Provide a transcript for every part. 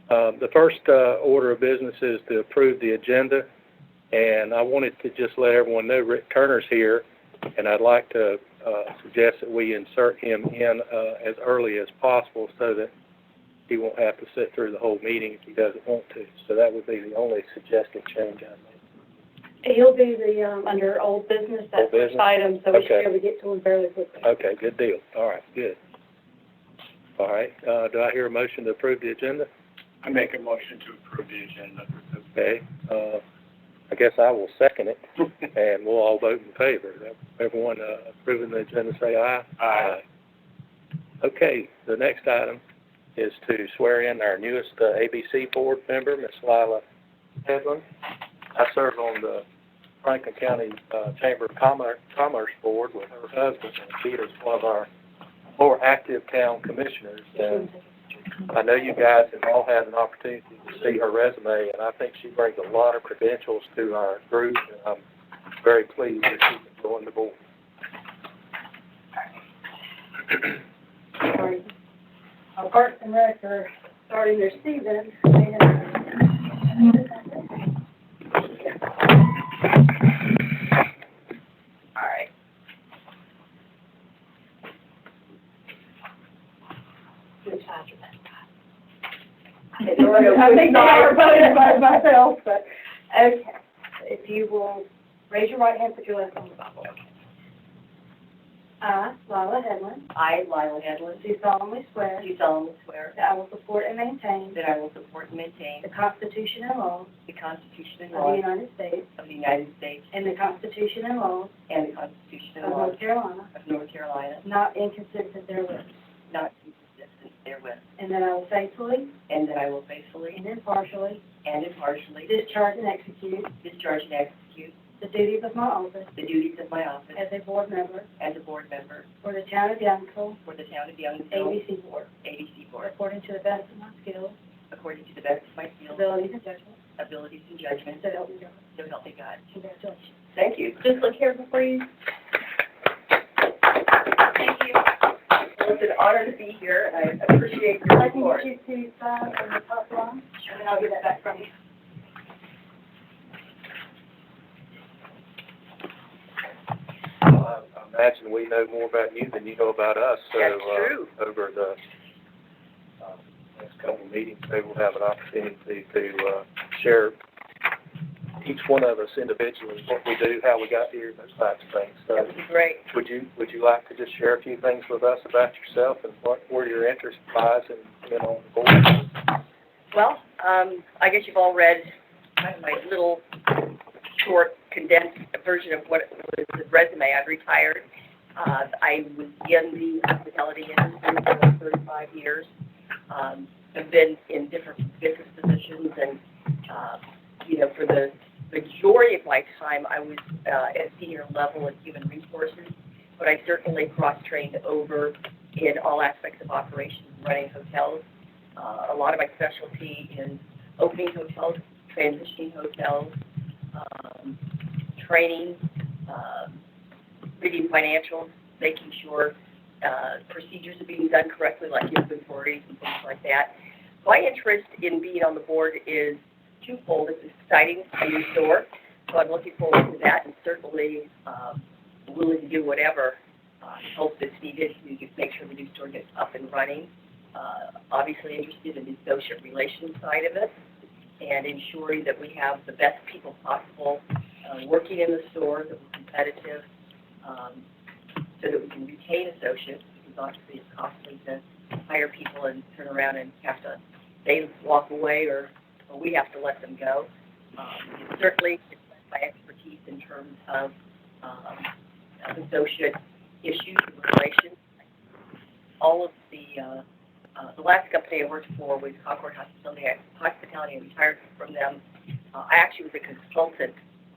The first order of business is to approve the agenda, and I wanted to just let everyone know Rick Turner's here, and I'd like to suggest that we insert him in as early as possible so that he won't have to sit through the whole meeting if he doesn't want to. So that would be the only suggested change I made. He'll be the, under old business, that first item, so we should be able to get to him fairly quickly. Okay, good deal. All right, good. All right, do I hear a motion to approve the agenda? I make a motion to approve the agenda. Okay, I guess I will second it, and we'll all vote in favor. Everyone approving the agenda, say aye. Aye. Okay, the next item is to swear in our newest ABC board member, Ms. Lila Hedlund. I serve on the Franklin County Chamber of Commerce Board with her husband, and she is one of our more active town commissioners. And I know you guys have all had an opportunity to see her resume, and I think she brings a lot of credentials to our group, and I'm very pleased that she can join the board. Our Parks and Rec are starting their season. All right. I think I are voting by myself, but, okay. If you will raise your right hand, put your left on the Bible. I, Lila Hedlund. I, Lila Hedlund, Do solemnly swear. do solemnly swear That I will support and maintain. that I will support and maintain The Constitution and laws. the Constitution and Of the laws United States. of the United States And the Constitution and laws. and the Constitution and Of laws North Carolina. of North Carolina, Not inconsistent therewith. not inconsistent therewith, And that I will faithfully and that I will faithfully and impartially and impartially discharge and execute discharge and execute the duties of my office the duties of my office as a board member as a board member for the town of Youngsville for the town of Youngsville ABC Board, ABC Board, according to the best of my skills, according to the best of my skills, abilities, and judgment. abilities, and judgment, So help me God. so help me God. Congratulations. Thank you. Just look here before you. Thank you. Well, it's an honor to be here, and I appreciate your I can support. get you to sign on the top line, and then I'll get that back from you. I imagine we know more about you than you know about us, so That's true. over the next couple of meetings, maybe we'll have an opportunity to share each one of us individually what we do, how we got here, those types of things. So That would be great. would you like to just share a few things with us about yourself and where your interest lies in being on the board? Well, I guess you've all read kind of my little short, condensed version of what was the resume. I've retired. I was in the hospitality industry for over 35 years. I've been in different business positions, and for the majority of my time, I was at senior level in human resources, but I certainly cross-trained over in all aspects of operations, running hotels. A lot of my specialty is opening hotels, transitioning hotels, training, reading financials, making sure procedures are being done correctly, like inventories and things like that. My interest in being on the board is twofold. It's exciting, a new store, so I'm looking forward to that, and certainly willing to do whatever help that's needed to just make sure the new store gets up and running. Obviously interested in the associate relations side of it, and ensuring that we have the best people possible working in the store, that we're competitive, so that we can retain associates, because obviously it's costly to hire people and turn around and have to, they walk away or we have to let them go. Certainly, it's my expertise in terms of associate issues and relations. All of the last company I worked for was Concord Hospitality. I retired from them. I actually was a consultant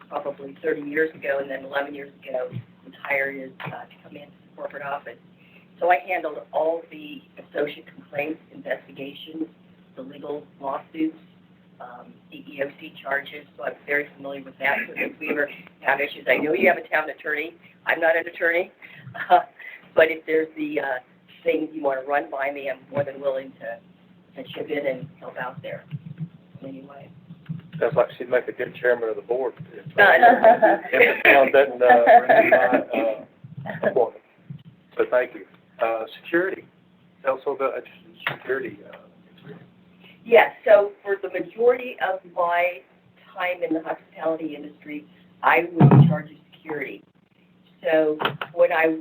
probably 30 years ago, and then 11 years ago was hired to come into the corporate office. So I handled all the associate complaints, investigations, the legal lawsuits, the EOC charges, so I'm very familiar with that. So if we ever have issues, I know you have a town attorney. I'm not an attorney, but if there's the things you want to run by me, I'm more than willing to chip in and help out there in any way. Sounds like she'd make a good chairman of the board. If No. the town doesn't, renew my, appointment. So thank you. Security, tell us about security, experience. Yes, so for the majority of my time in the hospitality industry, I was in charge of security. So when I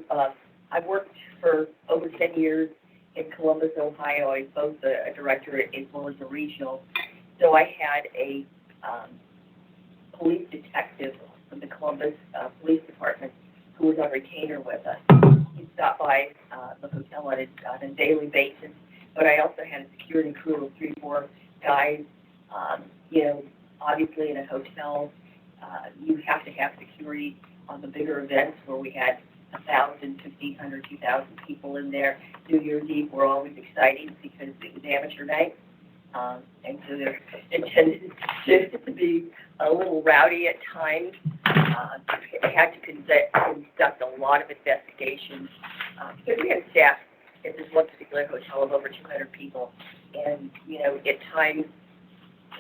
worked for over 10 years in Columbus, Ohio. I was both a director as well as a regional. So I had a police detective from the Columbus Police Department who was on retainer with us. He stopped by the hotel on a daily basis, but I also had a security crew of 3-4 guys. You know, obviously in a hotel, you have to have security on the bigger events where we had 1,000, 1,500, 2,000 people in there. New Year's Eve were always exciting because it was amateur night. And so it tended to be a little rowdy at times. I had to conduct a lot of investigations because we had staff at this one particular hotel of over 200 people. And, you know, at times,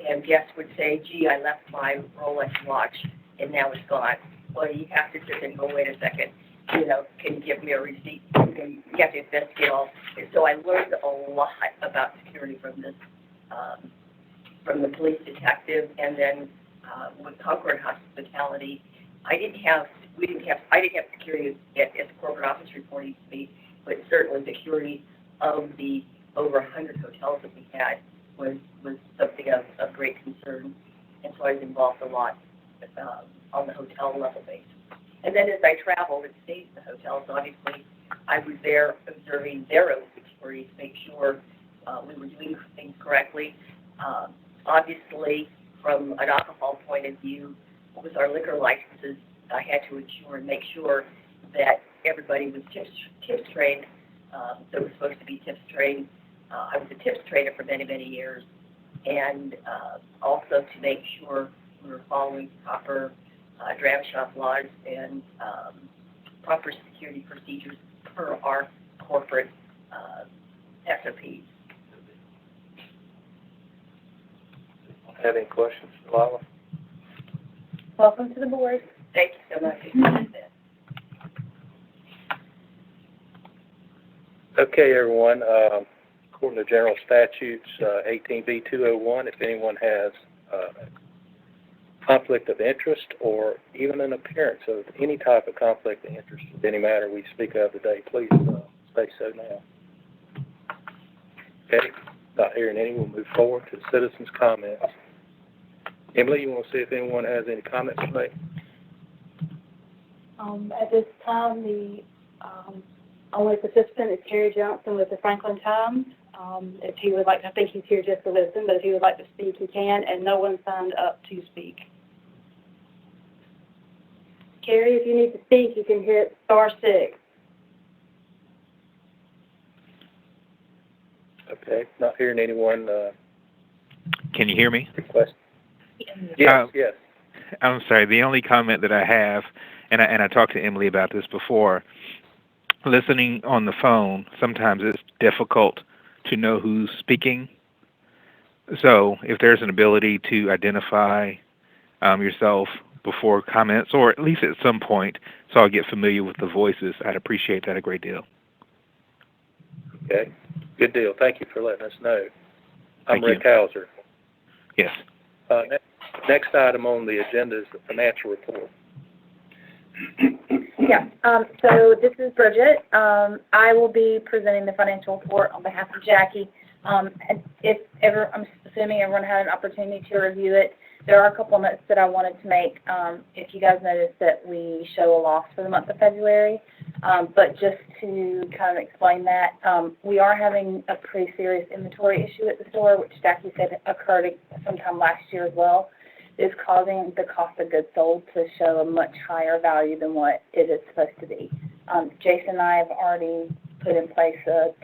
and guests would say, gee, I left my Rolex watch and now it's gone. Well, you have to sit and go, wait a second, you know, can you give me a receipt? You have to investigate all. And so I learned a lot about security from this, from the police detective, and then with Concord Hospitality, I didn't have security at the corporate office reporting to me, but certainly security of the over 100 hotels that we had was something of great concern, and so I was involved a lot on the hotel level basis. And then as I traveled and stayed in the hotels, obviously I was there observing their own security to make sure we were doing things correctly. Obviously, from an alcohol point of view, with our liquor licenses, I had to ensure and make sure that everybody was tips trained. That was supposed to be tips trained. I was a tips trainer for many, many years, and also to make sure we were following proper dram shop laws and proper security procedures per our corporate SOPs. Have any questions, Lila? Welcome to the board. Thank you so much. Okay, everyone, according to general statutes, 18B 201, if anyone has conflict of interest or even an appearance of any type of conflict of interest with any matter we speak of today, please say so now. Okay, not hearing any, we'll move forward to citizens' comments. Emily, you want to see if anyone has any comments to make? At this time, the only participant is Terry Johnson with the Franklin Times. If he would like to, I think he's here just to listen, but if he would like to speak, he can, and no one signed up to speak. Carrie, if you need to speak, you can hit *6. Okay, not hearing anyone Can you hear me? request. Yes, yes. I'm sorry. The only comment that I have, and I talked to Emily about this before, listening on the phone, sometimes it's difficult to know who's speaking. So if there's an ability to identify yourself before comments, or at least at some point, so I'll get familiar with the voices, I'd appreciate that a great deal. Okay, good deal. Thank you for letting us know. I'm Thank Rick Hauser. Yes. Next item on the agenda is the financial report. Yeah, so this is Bridget. I will be presenting the financial report on behalf of Jackie. And if ever, I'm assuming everyone had an opportunity to review it. There are a couple of notes that I wanted to make. If you guys noticed that we show a loss for the month of February, but just to kind of explain that, we are having a pretty serious inventory issue at the store, which Jackie said occurred sometime last year as well. Is causing the cost of goods sold to show a much higher value than what it is supposed to be. Jason and I have already put in place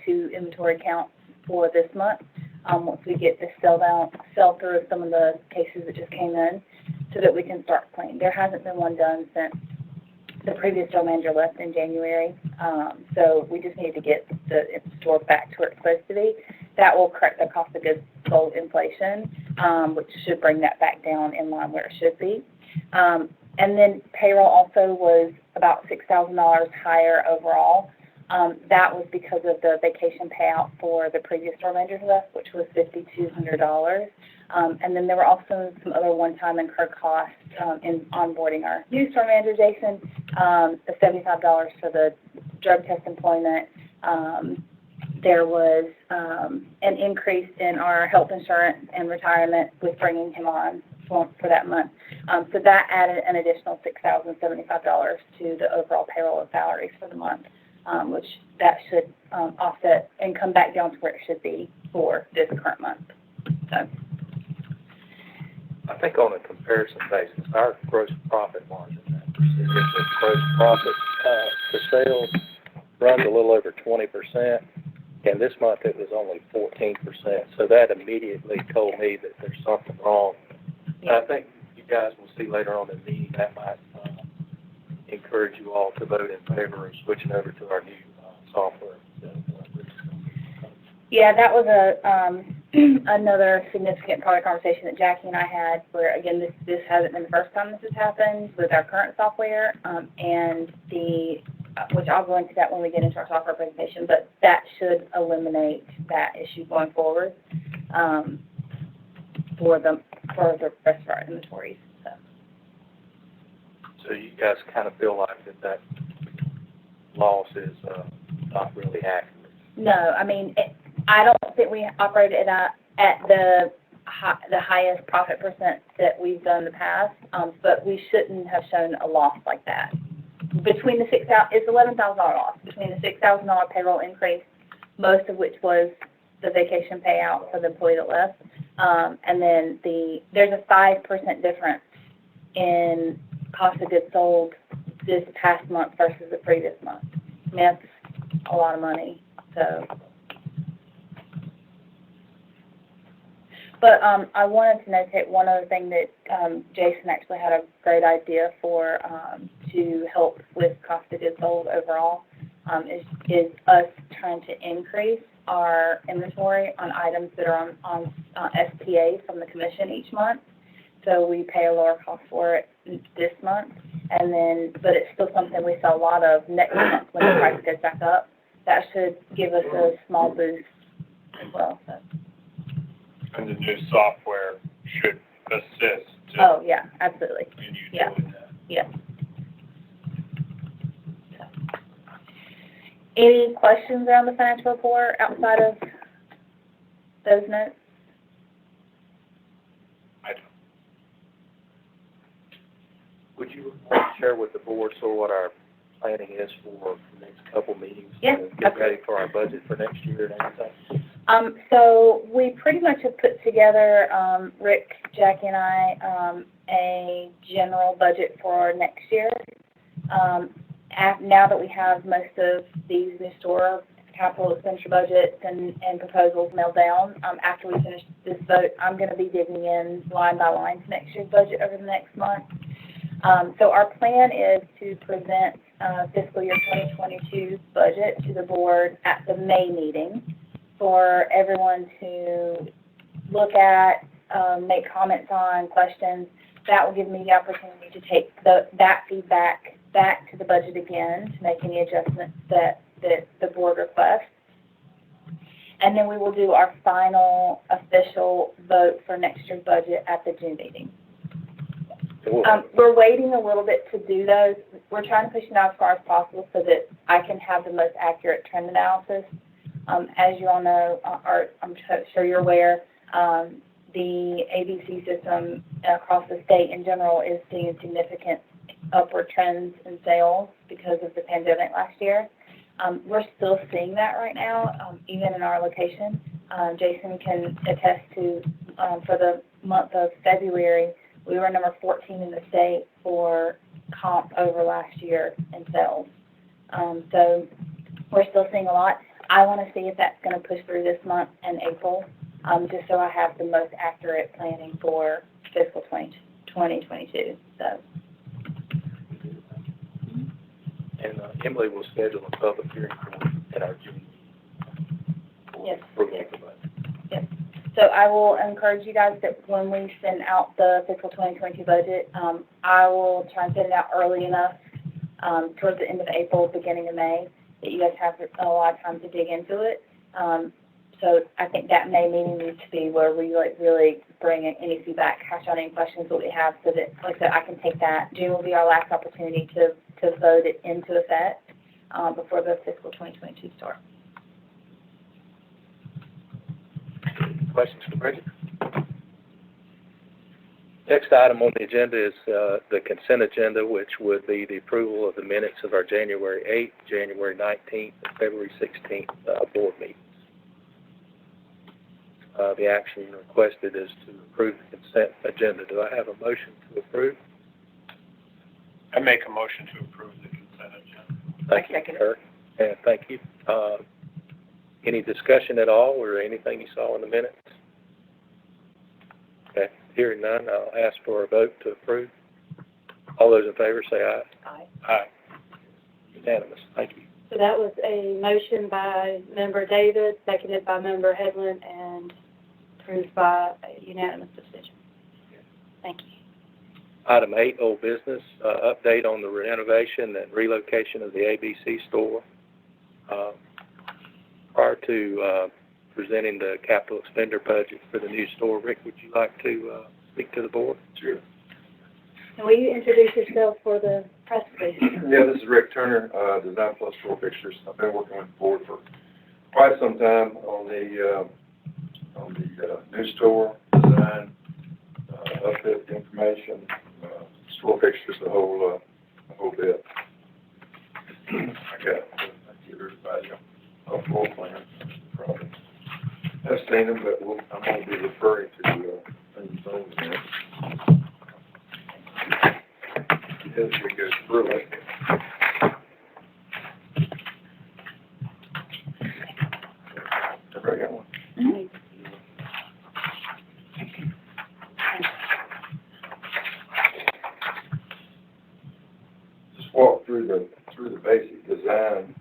2 inventory counts for this month. Once we get this sell through some of the cases that just came in, so that we can start cleaning. There hasn't been one done since the previous store manager left in January. So we just need to get the store back to where it's supposed to be. that will correct the cost of goods sold inflation, which should bring that back down in line where it should be. And then payroll also was about $6,000 higher overall. That was because of the vacation payout for the previous store managers left, which was $5,200. And then there were also some other one-time incurred costs in onboarding our new store manager, Jason, the $75 for the drug test employment. There was an increase in our health insurance and retirement with bringing him on for that month. So that added an additional $6,075 to the overall payroll and salaries for the month, which that should offset and come back down to where it should be for this current month. So. I think on a comparison basis, our gross profit margin, that percentage of gross profit to sales runs a little over 20%, and this month it was only 14%. So that immediately told me that there's something wrong. And I think you guys will see later on in the meeting that might encourage you all to vote in favor of switching over to our new software. Yeah, that was another significant part of the conversation that Jackie and I had, where again, this hasn't been the first time this has happened with our current software, and which I'll go into that when we get into our software presentation, but that should eliminate that issue going forward for the rest of our inventories. So you guys kind of feel like that loss is not really accurate? No, I mean, I don't think we operated at the highest profit percent that we've done in the past, but we shouldn't have shown a loss like that. Between the it's $11,000 loss between the $6,000 payroll increase, most of which was the vacation payout for the employee that left, and then there's a 5% difference in cost of goods sold this past month versus the previous month. I mean, that's a lot of money. So, but I wanted to notate one other thing that Jason actually had a great idea for to help with cost of goods sold overall is us trying to increase our inventory on items that are on SPA from the commission each month. So we pay a lower cost for it this month, and then, but it's still something we sell a lot of next month when the price goes back up. That should give us a small boost as well. So. And the new software should assist. Oh, yeah, absolutely. In you Yeah. doing that. Yeah. So. Any questions around the financial report outside of those notes? I don't. Would you share with the board what our planning is for the next couple meetings? Yeah, To get ready for our budget for next year and everything? So we pretty much have put together, Rick, Jackie, and I, a general budget for next year. Now that we have most of these new store capital expenditure budgets and proposals mailed down, after we finish this vote, I'm going to be digging in line by line to next year's budget over the next month. So our plan is to present fiscal year 2022 budget to the board at the May meeting for everyone to look at, make comments on, questions. That will give me the opportunity to take that feedback back to the budget again to make any adjustments that the board requests. And then we will do our final official vote for next year's budget at the June meeting. We're waiting a little bit to do those. We're trying to push it out as far as possible so that I can have the most accurate trend analysis. As you all know, or I'm sure you're aware, the ABC system across the state in general is seeing significant upward trends in sales because of the pandemic last year. We're still seeing that right now, even in our location. Jason can attest to, for the month of February, we were number 14 in the state for comp over last year in sales. So we're still seeing a lot. I want to see if that's going to push through this month and April, just so I have the most accurate planning for fiscal 2022. So. And Emily will schedule a public hearing at our June meeting for Yes, approval yes. of the budget. So I will encourage you guys that when we send out the fiscal 2022 budget, I will try and send it out early enough, towards the end of April, beginning of May, that you guys have a lot of time to dig into it. So I think that May meeting needs to be where we like really bring in any feedback, hash out any questions that we have, so that, like I said, I can take that. June will be our last opportunity to vote it into effect, before the fiscal 2022 starts. Questions for Bridget? Next item on the agenda is the consent agenda, which would be the approval of the minutes of our January 8th, January 19th, and February 16th board meetings. The action requested is to approve the consent agenda. Do I have a motion to approve? I make a motion to approve the consent agenda. Thank you, second it. Kirk. And thank you. Any discussion at all or anything you saw in the minutes? Okay, hearing none, I'll ask for a vote to approve. All those in favor say aye. Aye. Aye. Unanimous. Thank you. So that was a motion by Member David, seconded by Member Headland, and approved by a unanimous decision. Thank you. Item 8, old business, update on the renovation and relocation of the ABC store. Prior to presenting the capital expenditure budget for the new store, Rick, would you like to speak to the board? Sure. And will you introduce yourself for the press, please? Yeah, this is Rick Turner, Design Plus Store Fixtures. I've been working with the board for quite some time on the new store design, update information, store fixtures, the whole bit. I give everybody a floor plan. Probably I've seen them, but I'm going to be referring to things on there. As we go through it. Everybody got one? Just walk through the basic design,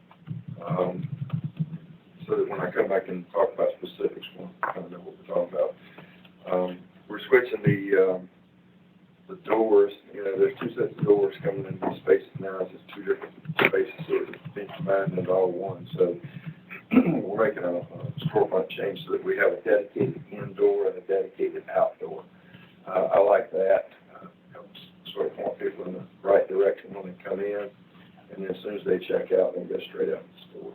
so that when I come back and talk about specifics, we'll kind of know what we're talking about. We're switching the doors. You know, there's two sets of doors coming in these spaces now. It's just two different spaces sort of being combined into all one. So we're making a storefront change so that we have a dedicated indoor and a dedicated outdoor. I like that. Helps sort of point people in the right direction when they come in, and then as soon as they check out, they go straight out the store.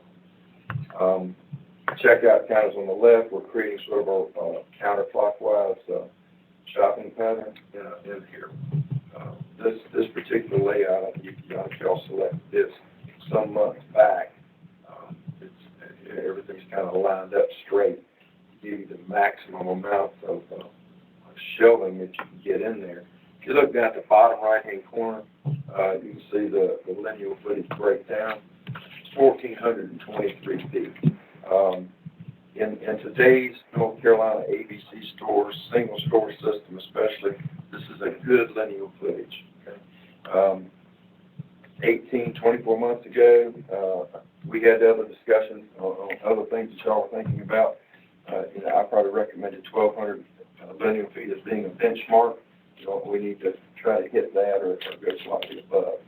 Checkout counters on the left. We're creating sort of a counterclockwise shopping pattern in here. This particular layout, y'all selected this some months back. Everything's kind of lined up straight to give you the maximum amount of shelving that you can get in there. If you look down at the bottom right-hand corner, you can see the lineal footage breakdown. It's 1,423 feet. In today's North Carolina ABC stores, single store system especially, this is a good lineal footage. Okay? 24 months ago, we had other discussions on other things that y'all were thinking about. I probably recommended 1,200 lineal feet as being a benchmark. So we need to try to hit that or go slightly above.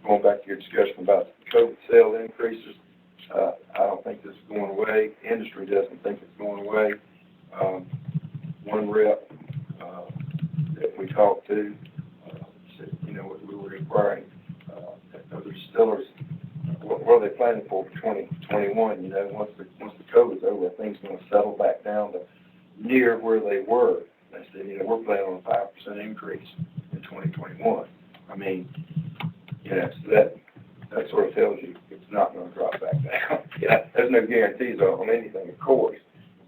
Going back to your discussion about COVID sale increases, I don't think this is going away. The industry doesn't think it's going away. One rep that we talked to said, we were inquiring other distillers, what are they planning for 2021? Once the COVID's over, things going to settle back down to near where they were. They said, we're planning on a 5% increase in 2021. I mean, so that sort of tells you it's not going to drop back down. There's no guarantees on anything, of course,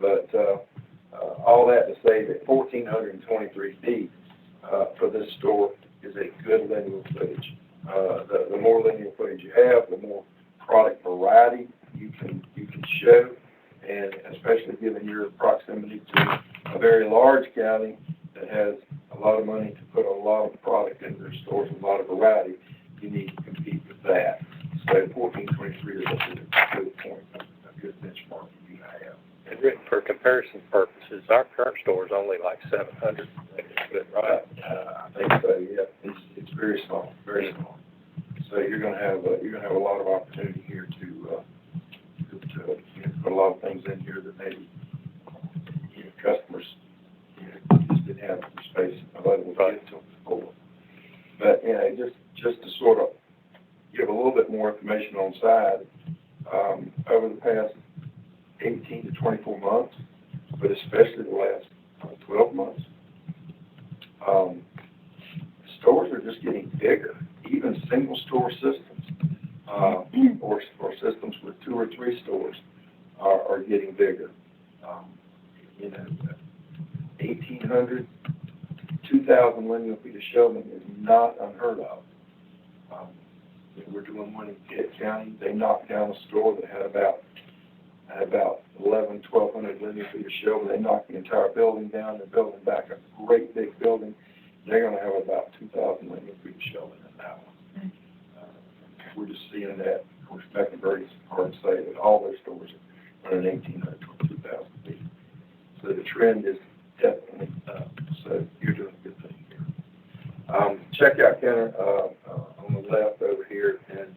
but all that to say that 1,423 feet for this store is a good lineal footage. The more lineal footage you have, the more product variety you can show, and especially given your proximity to a very large county that has a lot of money to put a lot of product into their stores, a lot of variety, you need to compete with that. So 1423 is a good point, a good benchmark for you to have. And Rick, for comparison purposes, our current store is only like 700, right? I think so, yeah. It's very small, very small. So you're gonna have a lot of opportunity here to put a lot of things in here that maybe, customers, just didn't have the space available to get to them before. But, just to sort of give a little bit more information on side, over the past 18 to 24 months, but especially the last 12 months, stores are just getting bigger. Even single store systems, or systems with 2 or 3 stores are getting bigger. 1,800, 2,000 linear feet of shelving is not unheard of. We're doing one in Pitt County. They knocked down a store that had about 1,200 linear feet of shelving. They knocked the entire building down. They're building back a great big building. They're going to have about 2,000 linear feet of shelving in that one. We're just seeing that. Of course, Mecklenburg, hard to say that all their stores are running 1,800 to 2,000 feet. So the trend is definitely up. So you're doing a good thing here. Checkout counter on the left over here, and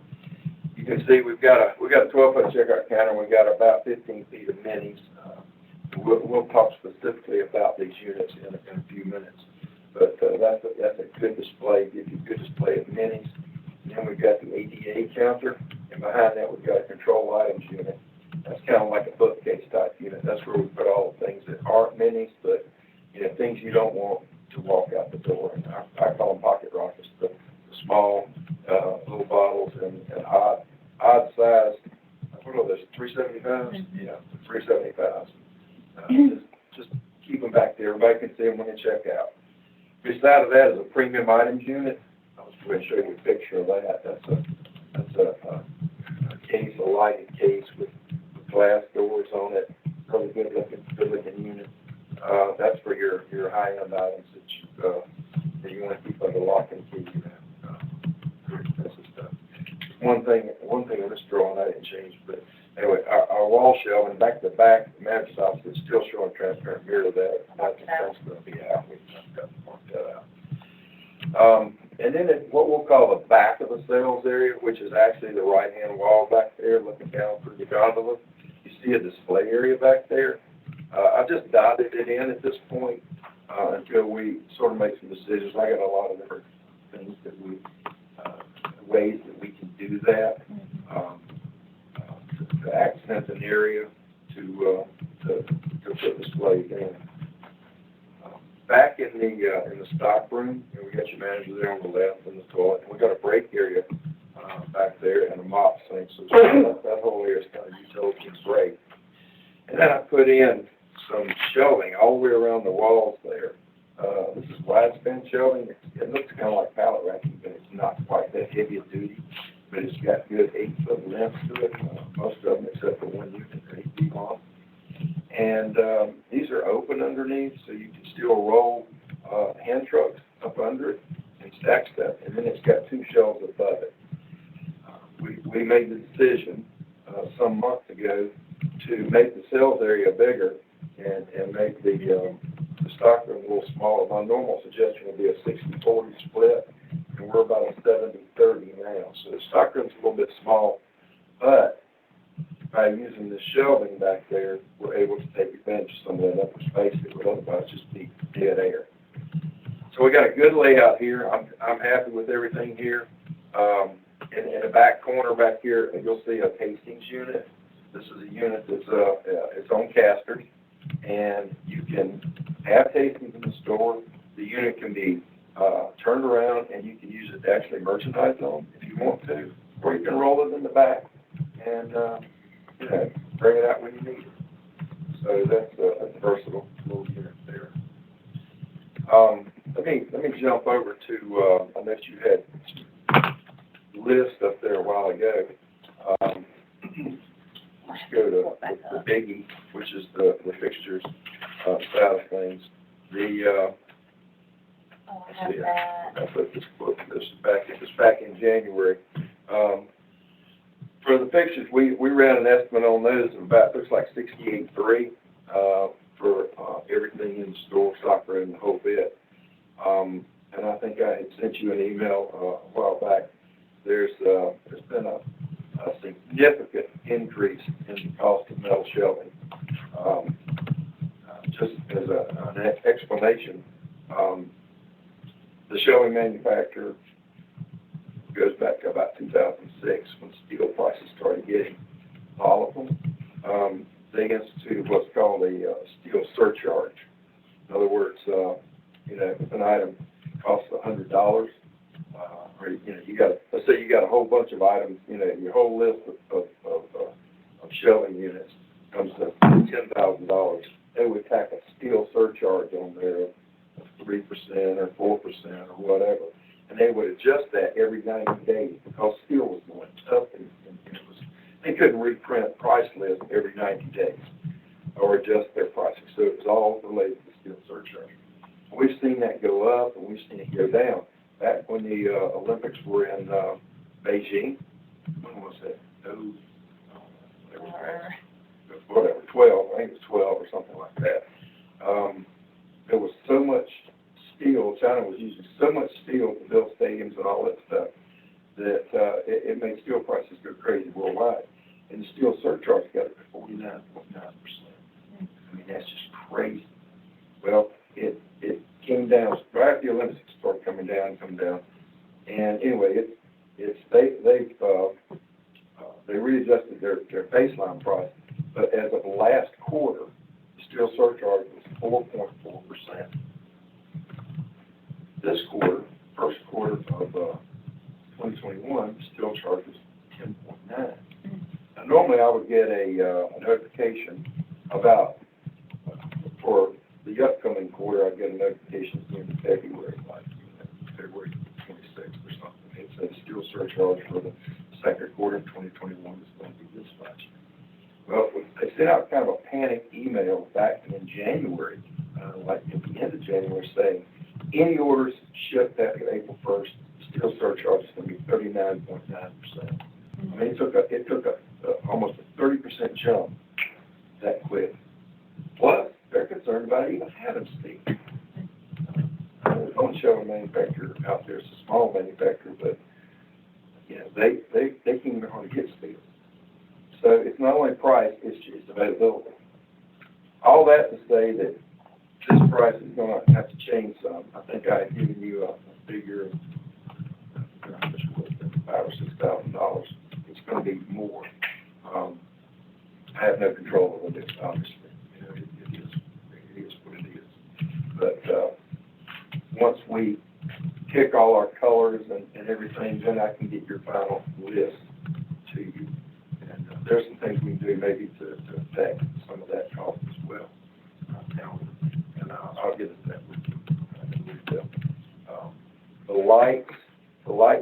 you can see we've got a 12-foot checkout counter. We've got about 15 feet of minis. We'll talk specifically about these units in a few minutes. But that's a good display. Gives you a good display of minis. And then we've got the ADA counter, and behind that we've got a control items unit. That's kind of like a bookcase type unit. That's where we put all the things that aren't minis, but things you don't want to walk out the door. And I call them pocket rockets. The small little bottles and odd size. What are those? 375s? Yeah, 375s. Just keep them back there. Everybody can see them when they check out. Beside of that is a premium items unit. I was going to show you a picture of that. That's a case, a lighted case with glass doors on it. Really good looking unit. That's for your high-end items that you want to keep under lock and key. Very expensive stuff. One thing on this drawing I didn't change, but anyway, our wall shelving back to back, the manager's office is still showing transparent mirror there. That's going to be out. We've got to mark that out. And then what we'll call the back of the sales area, which is actually the right-hand wall back there, looking down through the gondola. You see a display area back there. I've just dotted it in at this point until we sort of make some decisions. I got a lot of different things ways that we can do that to accent an area to put displays in. Back in the stock room, we got your manager there on the left in the toilet, and we got a break area back there and a mop sink. So that whole area is kind of utility and break. And then I put in some shelving all the way around the walls there. This is wide span shelving. It looks kind of like pallet racking, but it's not quite that heavy a duty. But it's got good 8-foot length to it. Most of them, except for one unit, are 8 feet long. And these are open underneath, so you can still roll hand trucks up under it and stack stuff. And then it's got 2 shelves above it. We made the decision some months ago to make the sales area bigger and make the stockroom a little smaller. My normal suggestion would be a 60-40 split, and we're about a 70-30 now. So the stockroom's a little bit small, but by using the shelving back there, we're able to take advantage of some of that upper space that would otherwise just be dead air. So we got a good layout here. I'm happy with everything here. In the back corner back here, you'll see a tastings unit. This is a unit that's its own casters, and you can have tastings in the store. The unit can be turned around, and you can use it to actually merchandise on if you want to, or you can roll it in the back and bring it out when you need it. So that's a versatile little unit there. Let me jump over to I know you had list up there a while ago. Let's go to the biggie, which is the fixtures side of things. I put this book. This is back in January. fixtures, we ran an estimate on those of about, looks like 68.3, for, everything in the store, stock room, and the whole bit. And I think I had sent you an email, a while back. There's been a significant increase in the cost of metal shelving. Just as an explanation, the shelving manufacturer goes back to about 2006 when steel prices started getting volatile. They instituted what's called a steel surcharge. In other words, if an item costs $100, or let's say you got a whole bunch of items, your whole list of shelving units comes to $10,000. They would tack a steel surcharge on there of 3% or 4% or whatever, and they would adjust that every 90 days because steel was going up, and they couldn't reprint price lists every 90 days or adjust their pricing. So it was all related to steel surcharge. We've seen that go up, and we've seen it go down. Back when the Olympics were in Beijing, when was it? Whatever, 12, I think it was 12 or something like that. There was so much steel, China was using so much steel to build stadiums and all that stuff, that it made steel prices go crazy worldwide. And the steel surcharge got up to 49.9%. I mean, that's just crazy. Well, it came down, right after the Olympics, it started coming down. And anyway, they readjusted their baseline price, but as of last quarter, the steel surcharge was 4.4%. This quarter, first quarter of 2021, the steel charge was 10.9. Now, normally I would get a notification about, for the upcoming quarter, I'd get a notification in February, like February 26th or something. It says steel surcharge for the second quarter of 2021 is going to be this much. Well, they sent out kind of a panic email back in January, like at the end of January, saying any orders shipped after April 1st, steel surcharge is going to be 39.9%. I mean, it took almost a 30% jump that quick. Plus, they're concerned about even having steel. There's one shelving manufacturer out there. It's a small manufacturer, but they can't even hardly get steel. So it's not only price, it's availability. All that to say that this price is going to have to change some. I think I had given you a figure of $5,000 or $6,000. It's going to be more. I have no control over this, obviously. It is what it is. But once we pick all our colors and everything, then I can get your final list to you. And there's some things we can do maybe to affect some of that cost as well. And I'll get into that with you. The lights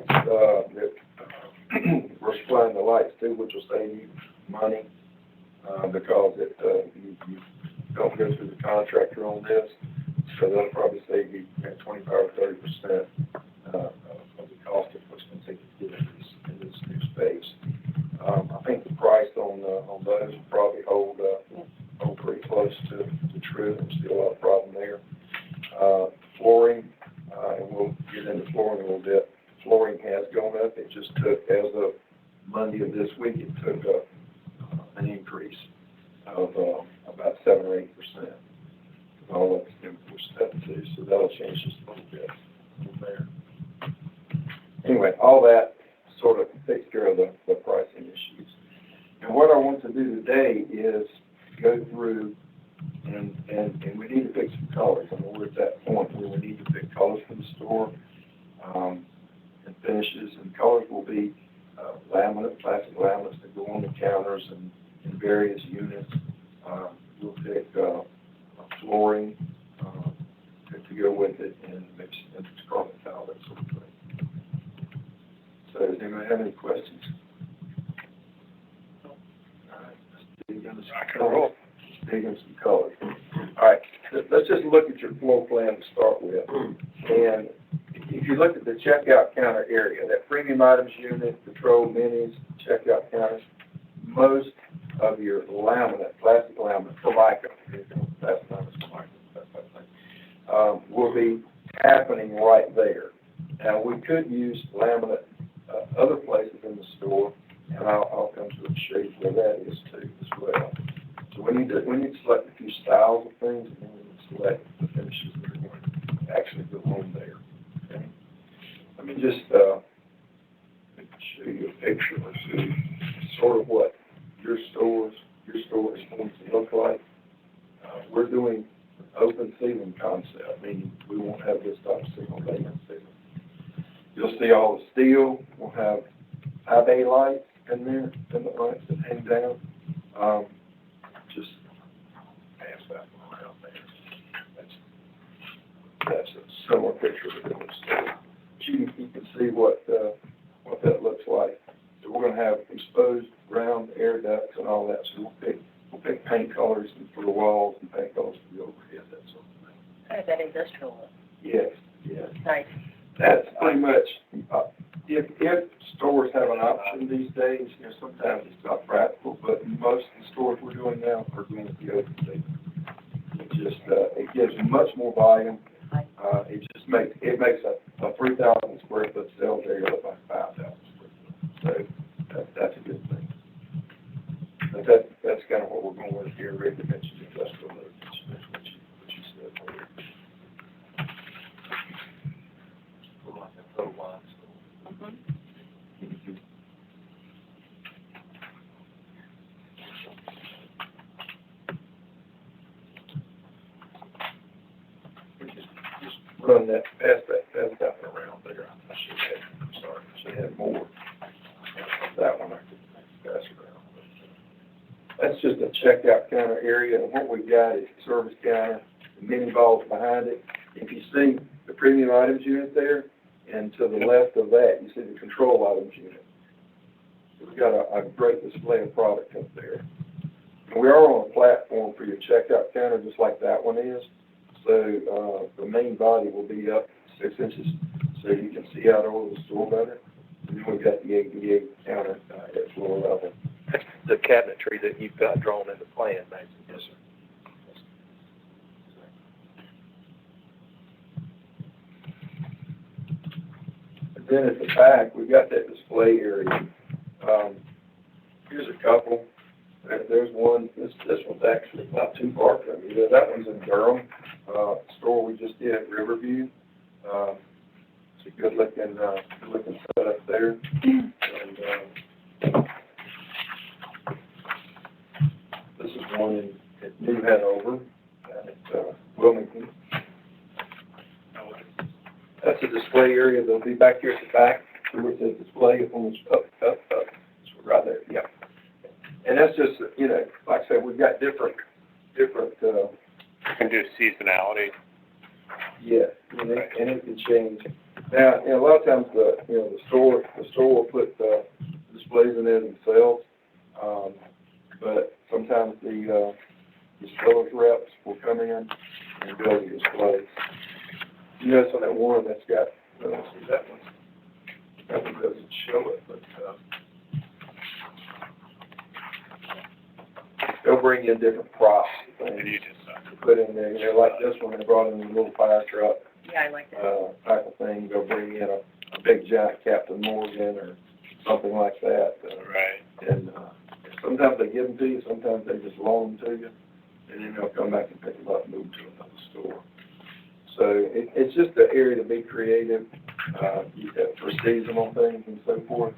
that we're supplying the lights to, which will save you money because you don't go through the contractor on this. So that'll probably save you 25 or 30% of the cost of what's going to take you to get in this new space. I think the price on those will probably hold pretty close to true. There's still a lot of problem there. Flooring, and we'll get into flooring a little bit. Flooring has gone up. It just took, as of Monday of this week, it took an increase of about 7 or 8%. All that's input step too, so that'll change just a little bit from there. Anyway, all that sort of takes care of the pricing issues. And what I want to do today is go through and we need to pick some colors. I mean, we're at that point where we need to pick colors for the store and finishes. And colors will be plastic laminates that go on the counters and in various units. We'll pick flooring to go with it, and maybe carpet tile, that sort of thing. So does anyone have any questions? All right, let's dig into some colors. All right, let's just look at your floor plan to start with. And if you look at the checkout counter area, that premium items unit, control minis, checkout counters, most of your laminate, plastic laminate, Formica, that's not a Formica, that's that thing, will be happening right there. Now, we could use laminate other places in the store, and I'll come to and show you where that is too as well. So we need to select a few styles of things, and then we need to select the finishes that are going to actually go on there. Okay? Let me just show you a picture or see sort of what your store is going to look like. We're doing open ceiling concept, meaning we won't have this type of single layer ceiling. You'll see all the steel. We'll have high bay lights in there, pendant lights that hang down. Just pass that one around there. That's a similar picture of the store. You can see what that looks like. So we're going to have exposed round air ducts and all that. So we'll pick paint colors for the walls and paint colors for the overhead, that sort of thing. Kind of that industrial look. Yes, yes. Nice. That's pretty much, if stores have an option these days, sometimes it's not practical, but most of the stores we're doing now are going to be open ceiling. It gives much more volume. It makes a 3,000 square foot sales area look like 5,000 square foot. So that's a good thing. But that's kind of what we're going with here. Rick mentioned industrial look. That's what you said earlier. Like a little line store. Just run that, pass that one around there. I should have more. That one I could pass around. That's just a checkout counter area, and what we've got is a service counter, the mini vaults behind it. If you see the premium items unit there, and to the left of that, you see the control items unit. We've got a great display of product up there. And we are on a platform for your checkout counter, just like that one is. So the main body will be up 6 inches, so you can see out over the store better. And then we've got the ADA counter at floor level. That's the cabinetry that you've got drawn in the plan, Mason. Yes, sir. Then at the back, we've got that display area. Here's a couple. There's one. This one's actually not too far from you. That one's in Durham. Store we just did at Riverview. It's a good looking setup there. And this is one at New Hanover and at Wilmington. That's a display area. They'll be back here at the back. Where it says display, it moves up. So right there, yeah. And that's just, like I said, we've got different. You can do seasonality. Yeah, and it can change. Now, a lot of times the store will put displays in there themselves, but sometimes the sales reps will come in and build the displays. You notice on that one that's got, let's see, that one doesn't show it, but they'll bring in different props and And things you just, to put in there. Like this one, they brought in a little fire truck Yeah, I like that. type of thing. They'll bring in a big giant Captain Morgan or something like that. right. And sometimes they give them to you, sometimes they just loan them to you, and then they'll come back and pick them up and move to another store. So it's just an area to be creative, for seasonal things and so forth.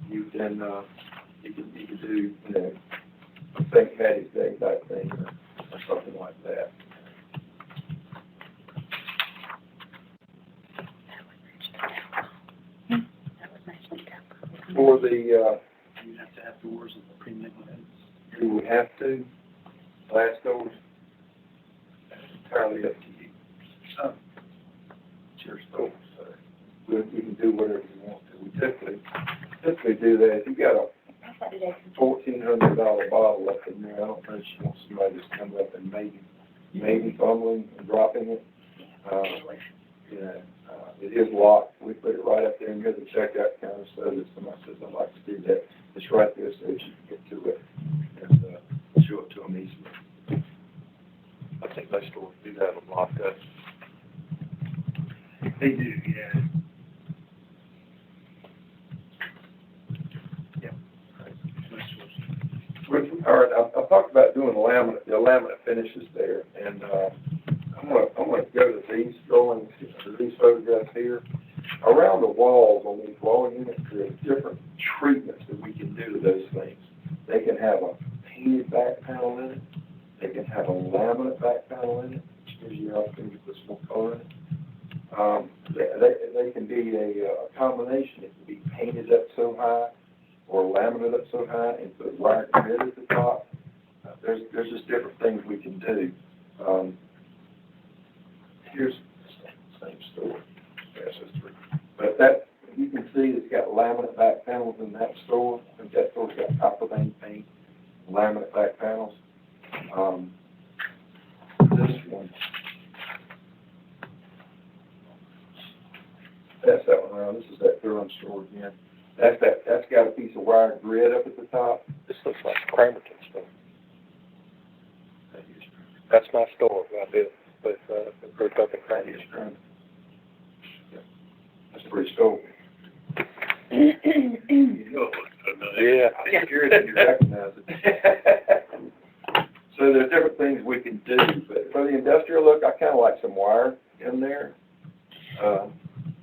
You can do, a St. Patty's Day type thing or something like that. For the, You have to have doors with the premium items. do we have to, glass doors? That's entirely up to you. It's your store, so we can do whatever you want to. We typically do that. If you got a $1,400 bottle left in there, I don't know if you want somebody just come up and maybe fumbling and dropping it. it is locked. We put it right up there near the checkout counter so that somebody says, I'd like to do that. It's right there so that you can get to it and show it to them easily. I think most stores do have them locked up. They do, yeah. All right, I've talked about doing the laminate finishes there, and I'm gonna go to these drawings, these photographs here. Around the walls on these wall units, there's different treatments that we can do to those things. They can have a painted back panel in it. They can have a laminate back panel in it, which gives you the opportunity to put some more color in it. They can be a combination. It can be painted up so high or laminate up so high and put wire grid at the top. There's just different things we can do. Here's the same store. Yes, that's true. But that, you can see it's got laminate back panels in that store. I think that store's got copper vein paint, laminate back panels. This one. That's that one around. This is that Durham store again. That's got a piece of wire grid up at the top. This looks like Cramerton store. That's my store right there, with, group up in Cramerton. That's pretty cool. You know it looks familiar. Yeah. I'm curious if you recognize it. So there's different things we can do, but for the industrial look, I kind of like some wire in there.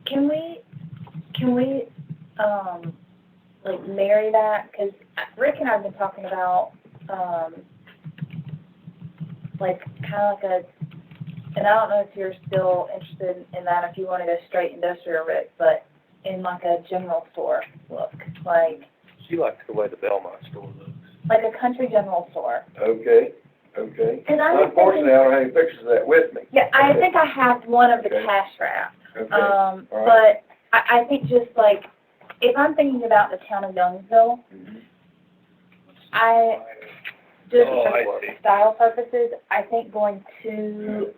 Can we, like, marry that? Because Rick and I have been talking about, like, kind of like a, and I don't know if you're still interested in that, if you want to go straight industrial, Rick, but in like a general store look, like She likes the way the Belmont store looks. a country general store. Okay. And I was Unfortunately, I don't have any pictures of that with me. Yeah, I think I have one of the Okay. cash wrap. Okay. All right. But I think just like, if I'm thinking about the town of Youngsville, Mhm. just Oh, I for see. style purposes, I think going too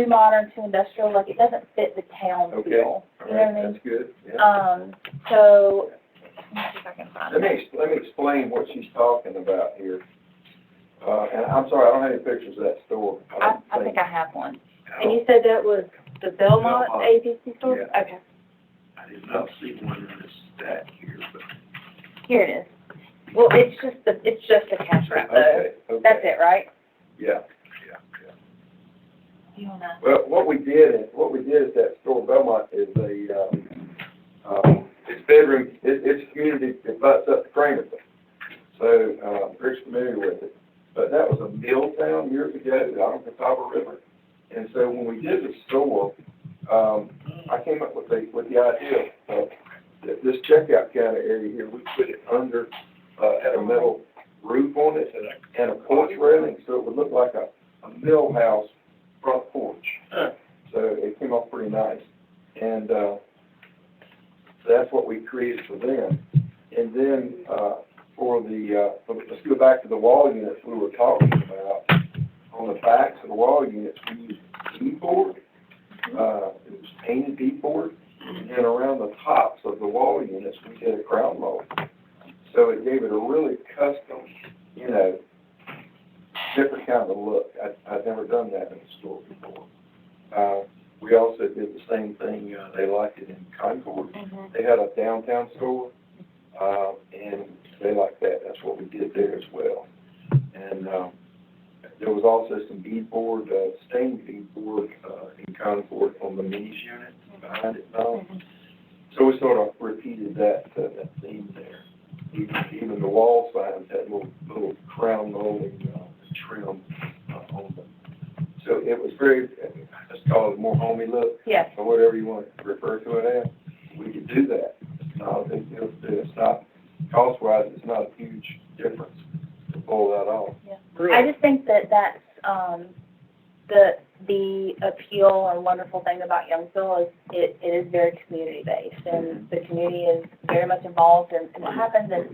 modern, too industrial, like it doesn't fit the town Okay. feel. All You know what I right, mean? that's good. Yeah. So, let me see if I can find Let it. me explain what she's talking about here. And I'm sorry, I don't have any pictures of that store. I think I have one. And you said that was the Belmont Belmont. ABC store? Yeah. Okay. I did not see one in this stack here, but. Here it is. Well, it's just a cash wrap though. Okay. That's it, right? Yeah. You wanna? Well, what we did at that store, Belmont, is it's bedroom, it's a community that butts up to Cramerton. So, Rick's familiar with it. But that was a mill town years ago out on the Catawba River. And so when we did the store, I came up with the idea of this checkout counter area here, we put it under, had a metal roof on it and a porch railing, so it would look like a mill house front porch. So it came off pretty nice. And, that's what we created for them. And then, let's go back to the wall units we were talking about. On the backs of the wall units, we used beadboard. It was painted beadboard. And then around the tops of the wall units, we did a crown mold. So it gave it a really custom, different kind of look. I'd never done that in a store before. We also did the same thing, they liked it in Concord. Mm-hmm. They had a downtown store, and they liked that. That's what we did there as well. And there was also some beadboard, stained beadboard in Concord on the Minis unit behind it. So we sort of repeated that theme there. Even the wall signs had little crown molding trim on them. So it was very, let's call it a more homey look. Yes. Or whatever you want to refer to it as. We could do that. It's not a big deal to do. It's not, cost-wise, it's not a huge difference to pull that off. I just think that's the appeal and wonderful thing about Youngsville is it is very community-based, and the community is very much involved, and what happens is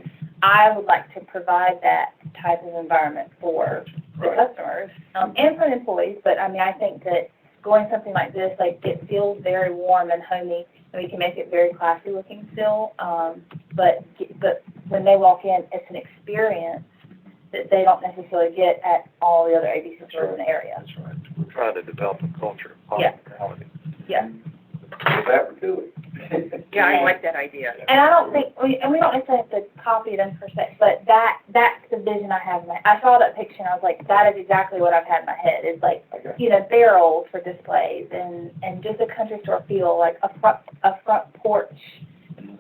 I would like to provide that type of environment for the Right. customers, and for the employees, but I mean, I think that going something like this, like, it feels very warm and homey, and we can make it very classy looking still, but when they walk in, it's an experience that they don't necessarily get at all the other ABC stores in the area. That's right. We're trying to develop a culture of Yeah. hospitality. Yeah. With that, we're doing. Yeah, I like that idea. And I don't think, and we don't necessarily have to copy them per se, but that's the vision I have in my, I saw that picture and I was like, that is exactly what I've had in my head. It's like, Okay. you know, barrels for displays and just a country store feel, like a front porch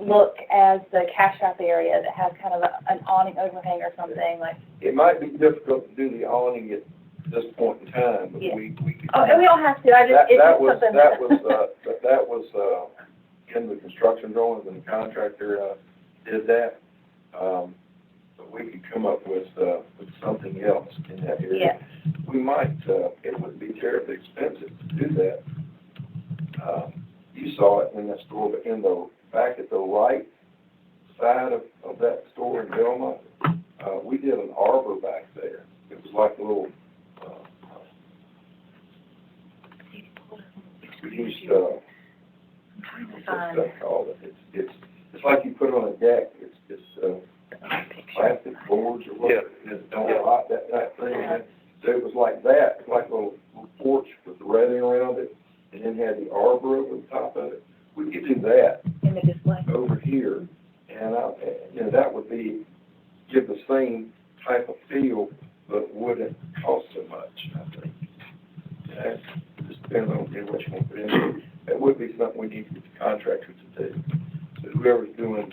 look as the cash shop area that has kind of an awning overhang or something, like, It might be difficult to do the awning at this point in time, but Yeah. we could. oh, and we don't have to, I just, it's That just was, something that was in the construction drawings, and the contractor, did that. But we could come up with something else in that area. Yeah. We might, it wouldn't be terribly expensive to do that. You saw it in that store, but in the, back at the right side of that store in Belmont, we did an arbor back there. It was like a little, we used, what's that stuff called? It's like you put it on a deck. It's plastic boards or whatever. It's don't rot, that thing. And so it was like that. It's like a little porch with the railing around it, and then had the arbor over the top of it. We could do that in the display. over here, and you know, that would give the same type of feel, but wouldn't cost so much, I think. Yeah, just depends on what you want to put in there. That would be something we need to get the contractor to do. So whoever's doing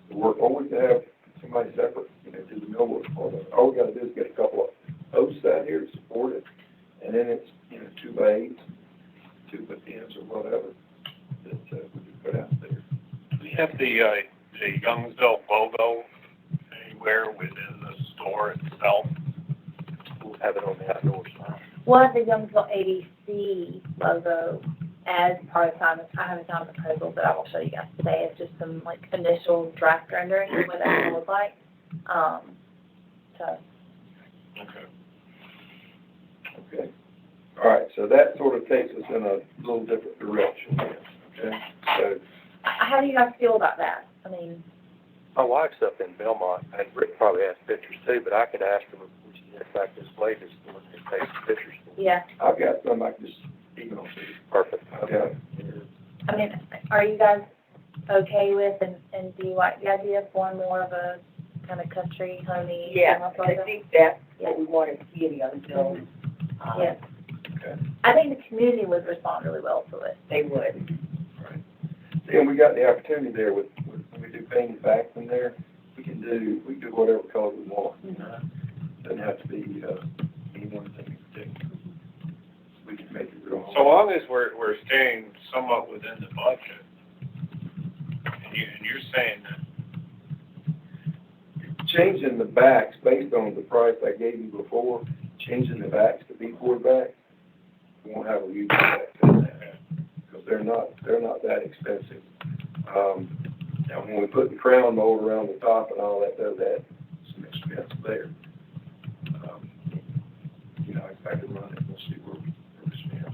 the work, or we could have somebody separate, you know, do the millwork for them. All we gotta do is get a couple of posts out here to support it, and then it's, you know, 2 by 8, 2 by 10s or whatever that we can put out there. Do you have the Youngsville logo anywhere within the store itself? We'll have it on the outdoor sign. We'll have the Youngsville ABC logo as part of time. I haven't found a proposal, but I will show you guys today. It's just some like initial draft rendering of what that will look like. So. Okay. Okay. All right, so that sort of takes us in a little different direction, okay? So, How do you guys feel about that? I mean, My wife's up in Belmont, and Rick probably has pictures too, but I could ask him if we should in fact display this store and take some pictures. yeah. I've got some I can just email to you. Perfect. I've got it. I mean, are you guys okay with, and do you like the idea of going more of a kind of country, homey? Yeah, kind of I logo? think that's what we want to see in Youngsville. Yeah. Okay. I think the community would respond really well to it. They would. Right. And we got the opportunity there with when we do painted back in there, we can do whatever color we want. Doesn't have to be, any one thing in particular. We can make it real. So long as we're staying somewhat within the budget, and you're saying that, Changing the backs based on the price I gave you before, changing the backs to beadboard backs, we won't have a huge impact on that, because they're not that expensive. Now, when we put the crown mold around the top and all that, does add some expense there. You know, I could run it, we'll see where we stand.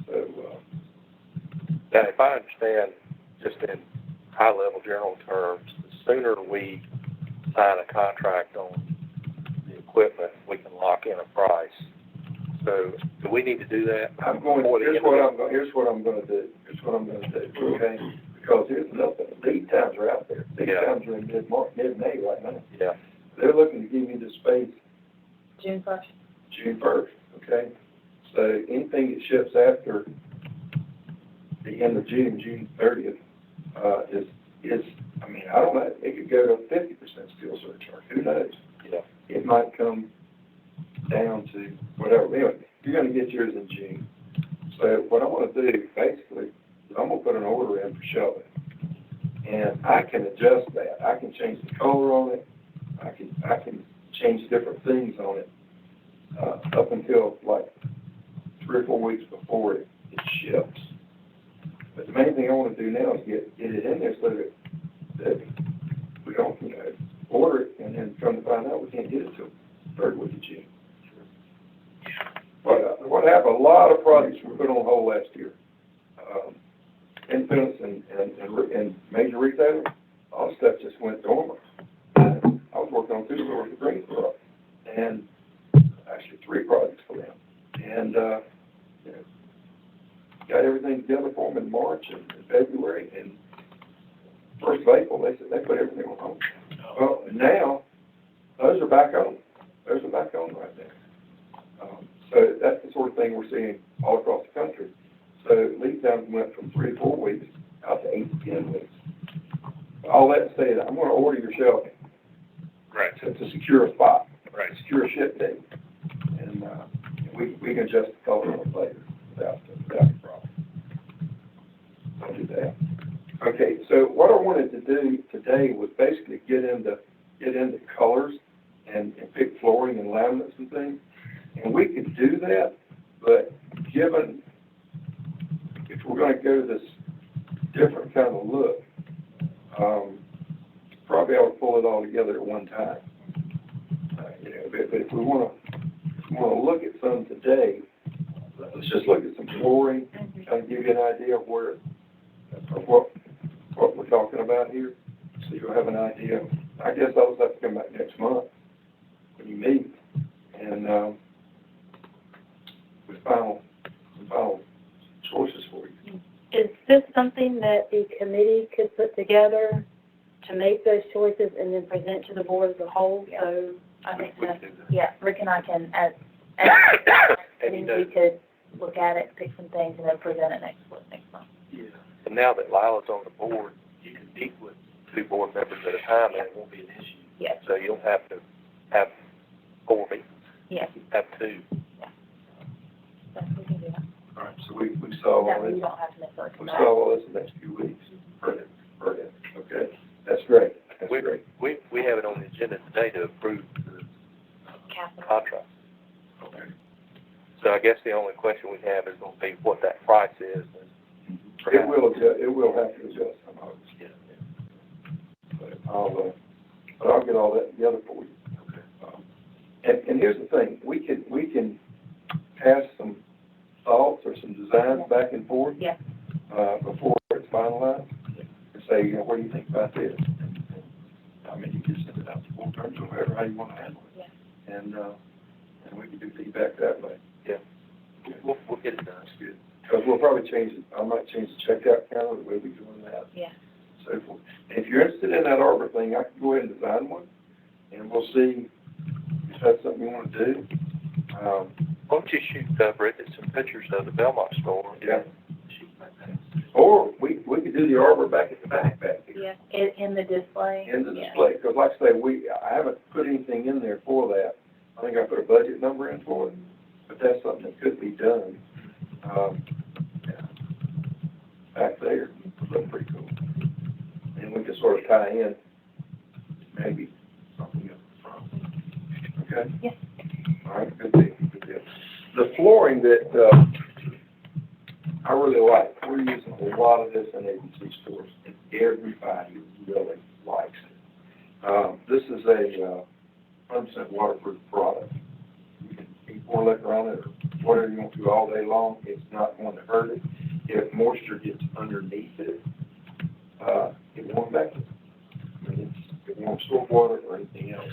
So, Now, if I understand, just in high-level general terms, the sooner we sign a contract on the equipment, we can lock in a price. So, do we need to do that? I'm going, here's what I'm gonna do, okay? Because here's nothing, lead times are out there. Lead Yeah. times are in mid-May right now. Yeah. They're looking to give me the space June 1st. June 1st, okay? So anything that ships after the end of June, June 30th, is, I mean, I don't know, it could go to 50% steel surcharge, who knows? Yeah. It might come down to whatever, anyway, you're gonna get yours in June. So what I wanna do, basically, is I'm gonna put an order in for shelving. And I can adjust that, I can change the color on it, I can change different things on it, up until like 3 or 4 weeks before it ships. But the main thing I want to do now is get it in there so that we don't, you know, order it and then come to find out we can't get it till 3rd week of June. retailer, all the stuff just went dormant. I was working on 2 stores at Greensboro, and actually 3 projects for them. And, you know, got everything together for them in March and February, and 1st of April, they said they put everything on hold. Well, now, those are back on. Those are back on right now. So that's the sort of thing we're seeing all across the country. So lead times went from 3 to 4 weeks out to 8 to 10 weeks. All that said, I'm going to order your shelving. Right. To secure a spot. Right. Secure a ship date. And, we can adjust the color on it later without a problem. I'll do that. Okay, so what I wanted to do today was basically get into colors and pick flooring and laminates and things. And we could do that, but given, if we're going to go to this different kind of look, probably ought to pull it all together at one time. You know, but if we want to look at some today, let's just look at some flooring, kind of give you an idea of what we're talking about here, so you'll have an idea. I guess I'll just have to come back next month when you meet, and with some final choices for you. Is this something that the committee could put together to make those choices and then present to the board as a whole? Yeah. So I think We that, can do that. Yeah, Rick and I can, as And you know, we could look at it, pick some things, and then present it next month. yeah. And now that Lila's on the board, you can meet with 2 board members at a time, and it won't be an issue. Yes. So you don't have to have 4 meetings. Yes. Have 2. So we can do that. All right, so we solve That all way you this. don't have to necessarily come We back. solve all this in the next few weeks. Perfect. Okay, that's great. That's We, great. we have it on the agenda today to approve the Capital. contract. Okay. So I guess the only question we have is going to be what that price is. And It will adjust, it will have to adjust, I'm hoping. Yeah. But I'll get all that together for you. Okay. And here's the thing, we can pass some thoughts or some designs back and forth. Yeah. Before it's finalized, and say, you know, what do you think about this? And, I mean, you can send it out to board terms or however, how you want to handle it. Yeah. And we can do feedback that way. Yeah. We'll get it done. That's good. Because we'll probably change it, I might change the checkout counter, the way we're doing that. Yeah. So forth. And if you're interested in that arbor thing, I can go ahead and design one, and we'll see if that's something you want to do. Why don't you shoot Bridget some pictures of the Belmont store? Yeah. Or we could do the arbor back at the back here. Yeah, in the display. In the Yeah. display, because like I say, I haven't put anything in there for that. I think I put a budget number in for it, but that's something that could be done. Yeah. Back there, would look pretty cool. And we could sort of tie in maybe something up front. Okay? Yes. All right, good deal, good deal. The flooring that, I really like, we're using a lot of this in ABC stores, and everybody really likes it. This is a 100% waterproof product. You can pour liquor on it or whatever you want to all day long. It's not going to hurt it. If moisture gets underneath it, it won't affect it. I mean, it won't store water or anything else.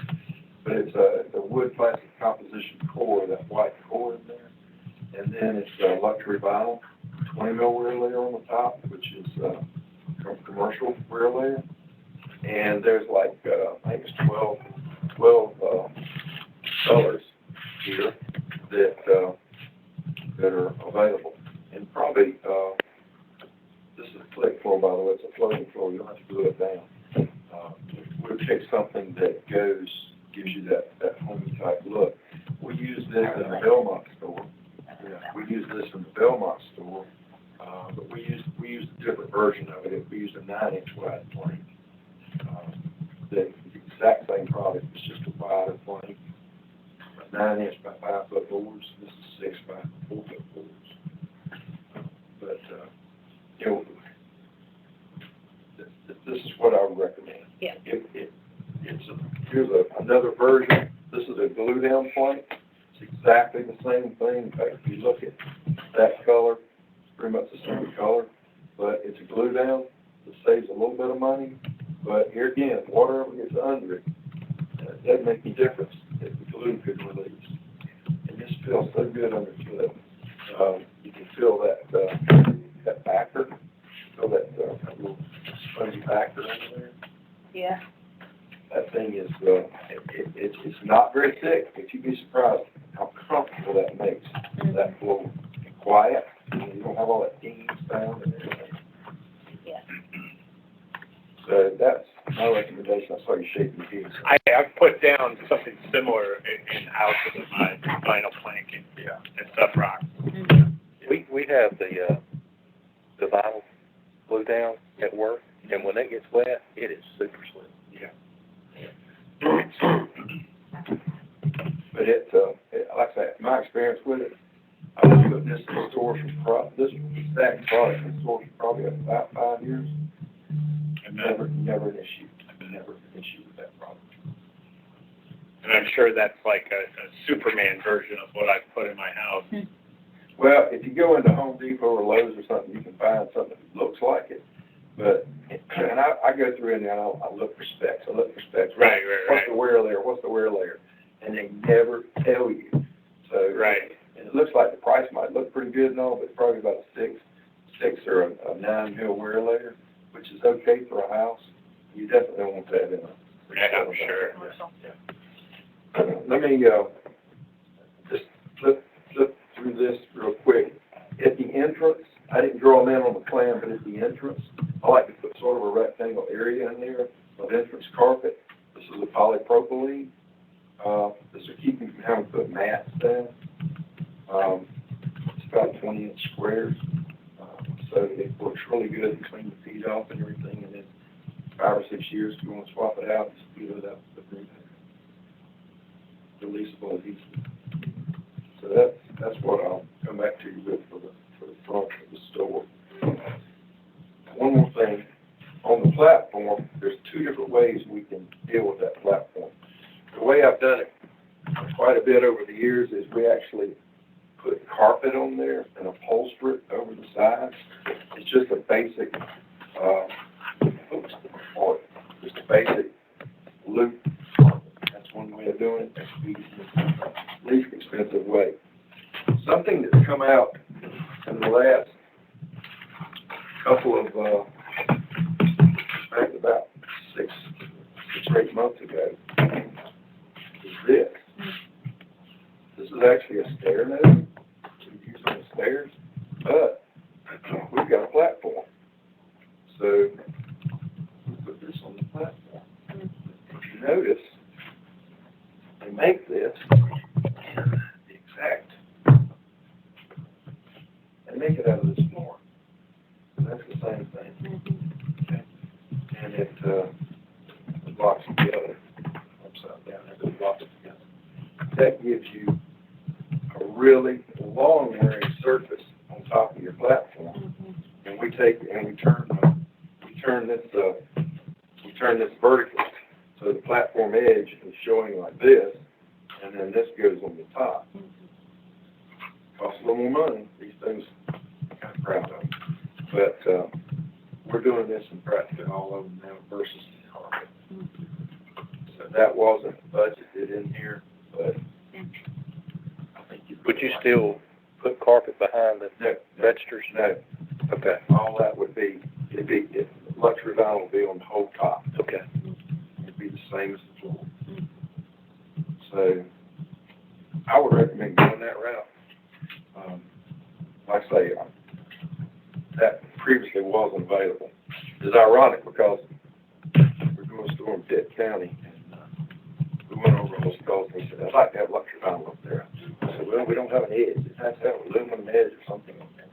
But it's a wood plastic composition core, that white core in there. And then it's a luxury vinyl, 20 mil wear layer on the top, which is commercial wear layer. And there's like, I think it's 12 colors here that are available. And probably, this is a click floor, by the way, it's a floating floor, you don't have to glue it down. We'll take something that gives you that homey type look. We use this in the Belmont store. Yeah, we use this in the Belmont store, but we used a different version of it. We used a 9-inch wide plank. The exact same product, it's just a wider plank. 9-inch by 5-foot boards. This is 6 by 4-foot boards. But you know, this is what I would recommend. Yeah. Here's another version. This is a glue down plank. It's exactly the same thing. In fact, if you look at that color, it's pretty much the same color, but it's a glue down, it saves a little bit of money, but here again, water gets under it. It doesn't make any difference if the glue could release. And this feels so good underfoot. You can feel that backer, feel that little spongy backer under there. Yeah. That thing is, it's not very thick, but you'd be surprised how comfortable that makes that floor. Quiet, you don't have all that ding sound and everything. Yeah. So that's my recommendation. I saw you shaking your head. I've put down something similar in-house with my vinyl planking and stuff rock. We have the vinyl glue down at work, and when it gets wet, it is super slick. Yeah. But like I said, my experience with it, I was putting this in the store for this exact product in the store for probably about 5 years. And never an issue. Never an issue with that product. And I'm sure that's like a Superman version of what I've put in my house. Well, if you go into Home Depot or Lowe's or something, you can find something that looks like it. But, and I go through in there and I look for specs. Right. What's the wear layer? What's the wear layer? And they never tell you. So. Right. And it looks like the price might look pretty good and all, but it's probably about a 6 or a 9 mil wear layer, which is okay for a house. You definitely don't want that in a. Yeah, I'm sure. Let me, just flip through this real quick. At the entrance, I didn't draw them in on the plan, but at the entrance, I like to put sort of a rectangle area in there of entrance carpet. This is a polypropylene. This will keep me from having to put mats down. It's about 20-inch squares. So it works really good to clean the feet off and everything. And then 5 or 6 years, if you want to swap it out, just peel it up with releasable adhesive. So that's what I'll come back to you with for the front of the store. One more thing. On the platform, there's 2 different ways we can deal with that platform. The way I've done it quite a bit over the years is we actually put carpet on there and upholster it over the sides. It's just a basic, just a basic loop. That's one way of doing it. That's the least expensive way. Something that's come out in the last couple of, back about 6 or 8 months ago, is this. This is actually a stair node. We use on the stairs, but we've got a platform. So we put this on the platform. If you notice, they make this the exact. They make it out of this floor. So that's the same thing. Okay. And it locks together upside down. It locks together. That gives you a really long-wearing surface on top of your platform, and we turn this vertically, so the platform edge is showing like this, and then this goes on the top. Costs a little more money. These things, I'm kind of proud of them, but we're doing this in practically all of them now versus the carpet. So that wasn't budgeted in here, but I think Would you still put carpet behind the registers? No. Okay. All that would be, luxury vinyl would be on the whole top. Okay. It'd be the same as the floor. So I would recommend going that route. Like I say, that previously wasn't available. It's ironic because we're doing a store in Pitt County, and we went over and looked at and he said, I'd like to have luxury vinyl up there. I said, well, we don't have an edge. It has to have an aluminum edge or something on there.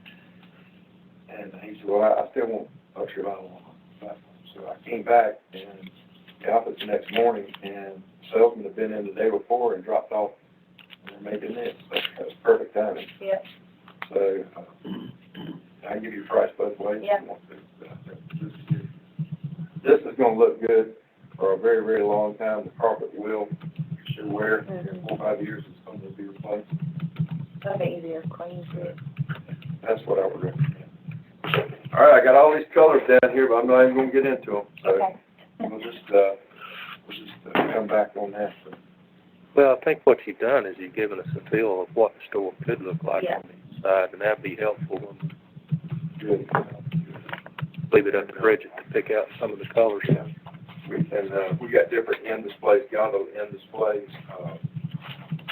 And he said, well, I still want luxury vinyl on my platform. So I came back and the office the next morning, and salesman had been in the day before and dropped off, and they're making this. So that was perfect timing. Yeah. So I can give you a price both ways. Yeah. If you want to. This is going to look good for a very, very long time. The carpet will sure wear. In 4 or 5 years, it's going to be replaced. That'd be easier, clean too. That's what I would recommend. All right, I got all these colors down here, but I'm not even gonna get into them, so Okay. we'll just come back on that. Well, I think what you've done is you've given us a feel of what the store could look like Yeah. on the inside, and that'd be helpful when Good. we leave it up to Bridget to pick out some of the colors. We got different end displays, gondola end displays,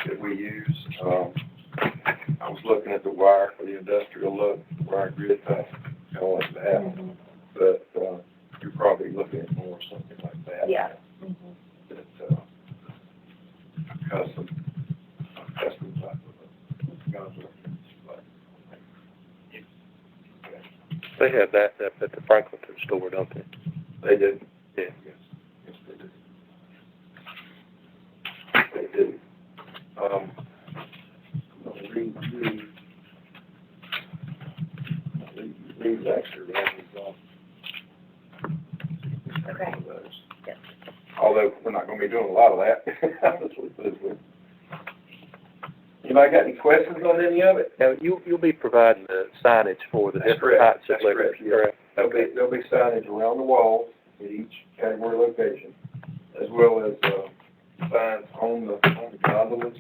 that we use. I was looking at the wire for the industrial look, wire grid type, kind of like that. But, you're probably looking at more something like that. Yeah. That, custom type of gondola end display. They have that up at the Franklinton store, don't they? They do. Yeah. Yes, they do. They do. I'm gonna read these extra values off. Okay. Of those. Yep. Although, we're not gonna be doing a lot of that. That's what it is. Anybody got any questions on any of it? Now, you'll be providing the signage for the That's different correct. types of That's liquors, correct, yeah. correct? There'll be signage around the walls at each category location, as well as, signs on the gondolas.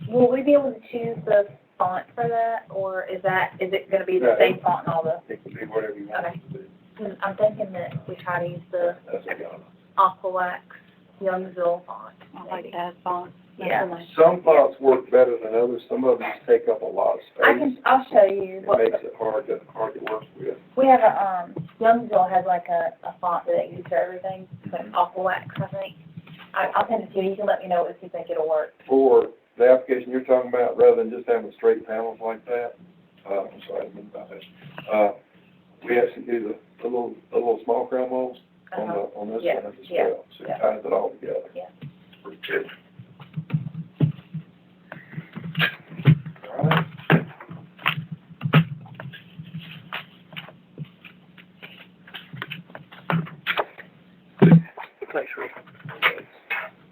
Will we be able to choose the font for that, or is it gonna be the No. same font in all the? It can be whatever you want it to be. 'Cause I'm thinking that we try to use the That's a gondola. Aqualax Youngsville font. I like that font. Yeah. Some fonts work better than others. Some of them just take up a lot of space. I'll show you It what, makes it hard to work with. we have Youngsville has like a font that they use for everything, it's like Aqualax, I think. I'll send it to you, you can let me know if you think it'll work. For the application you're talking about, rather than just having straight panels like that, I'm sorry, I didn't mean about that. We actually do the little small crown molds on this Yeah, one as yeah, well. So it yeah. ties it all together. Yeah. Pretty good. All right. Thanks, Rick.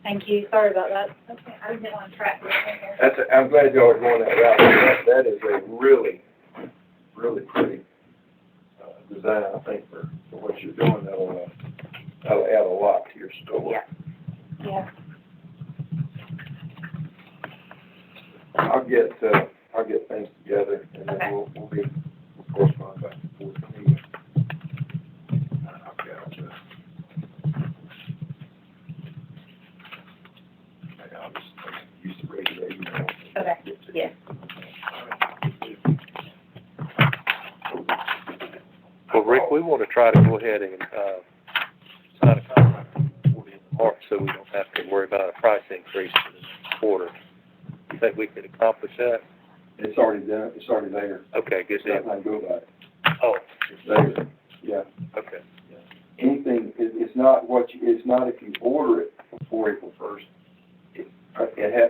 Thank you, sorry about that. Okay, I didn't want to track this in here. I'm glad y'all are going that route. That is a really, really pretty, design, I think, for what you're doing. That'll add a lot to your store. Yeah. Yeah. I'll get things together, and then Okay. we'll be corresponding back and forth. I've got, I'll just use the regular email. Okay, yeah. Well, Rick, we want to try to go ahead and, sign a contract before the end of March, so we don't have to worry about a price increase for this quarter. You think we could accomplish that? It's already done, it's already there. Okay, good deal. Nothing I can do about it. Oh, It's there, yeah. okay. Anything, it's not it's not if you order it before April 1st.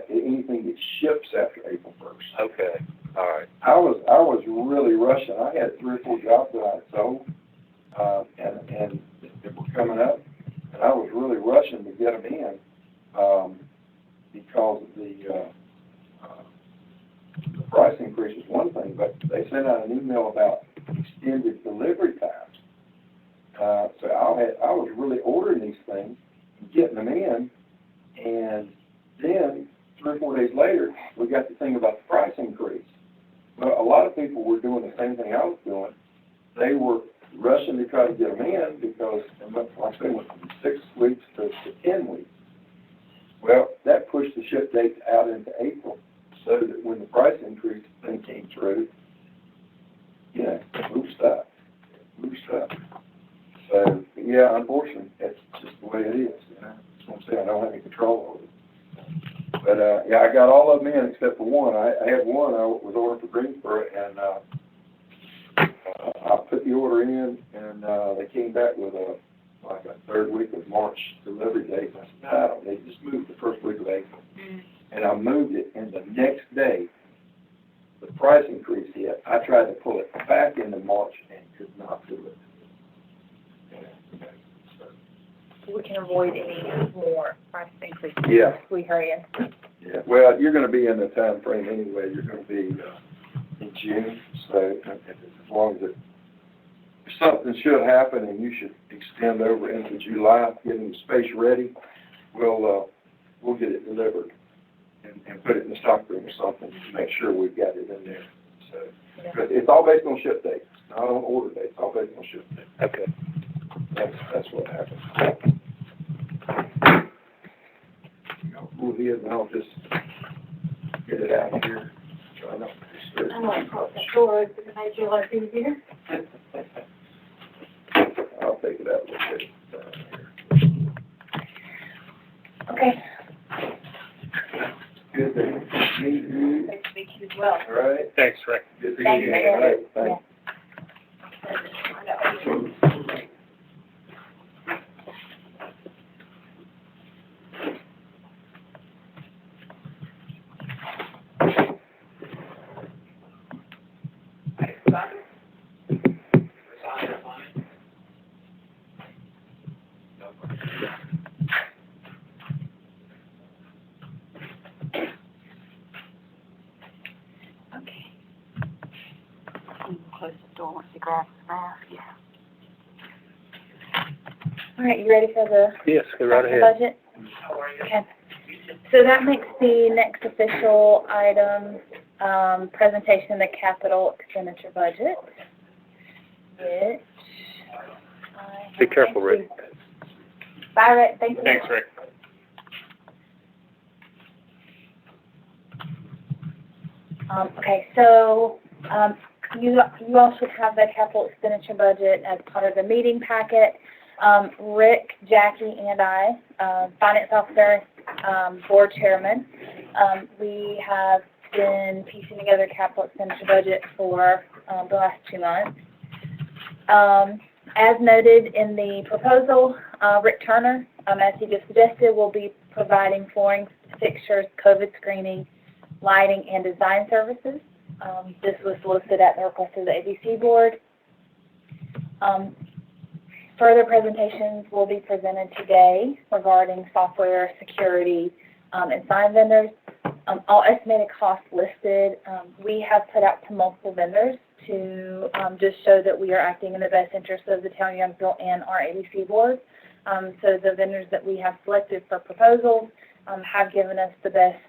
Anything that ships after April 1st. Okay, all right. I was really rushing. I had 3 or 4 jobs that I had sold, and that were coming up, and I was really rushing to get them in, because of the price increase was one thing, but they sent out an email about extended delivery times. So I was really ordering these things, getting them in, and then 3 or 4 days later, we got the thing about the price increase. Well, a lot of people were doing the same thing I was doing. They were rushing to try to get them in because, like I said, went from 6 weeks to 10 weeks. Well, that pushed the ship dates out into April, so that when the price increase thing came through, we were stuck. So, yeah, unfortunately, that's just the way it is, That's what I'm saying, I don't have any control over it. But, yeah, I got all of them in except for one. I had one I was ordering for Greensboro, and I put the order in, and they came back with a 3rd week of March delivery date. I said, no, I don't need, just move the 1st week of April. And I moved it, and the next day, the price increase hit. I tried to pull it back into March and could not do it. We can avoid any more price increases. Yeah. If we hurry in. Yeah, well, you're gonna be in the time frame anyway. You're gonna be in June, So as long as if something should happen and you should extend over into July, getting the space ready, we'll get it delivered and put it in the stockroom or something to make sure we've got it in there. So, but it's all based on ship dates, not on order dates, all based on ship dates. Okay. That's what happens. I'll move here and I'll just get it out of here. Try not to disturb. I'm going to close the door to make your life easier. I'll take it out a little bit. Okay. Good to meet you. Nice to meet you as well. All right. Thanks, Rick. Good to Thank meet you. you. All right. Thanks. Okay. Close the door once you grab the mask, yeah. All right, you ready for the Yes, go right capital ahead. budget? Okay. So that makes the next official item, presentation of the capital expenditure budget, which I Be careful, Rick. Bye, Rick, thank you. Thanks, Rick. Okay, so, you all should have the capital expenditure budget as part of the meeting packet. Rick, Jackie, and I, finance officer, board chairman, we have been piecing together a capital expenditure budget for, the last 2 months. As noted in the proposal, Rick Turner, as he just suggested, will be providing flooring, fixtures, COVID screening, lighting, and design services. This was listed at the request of the ABC board. Further presentations will be presented today regarding software, security, and sign vendors. All estimated costs listed. We have put out to multiple vendors to just show that we are acting in the best interest of the town of Youngsville and our ABC board. So the vendors that we have selected for proposals have given us the best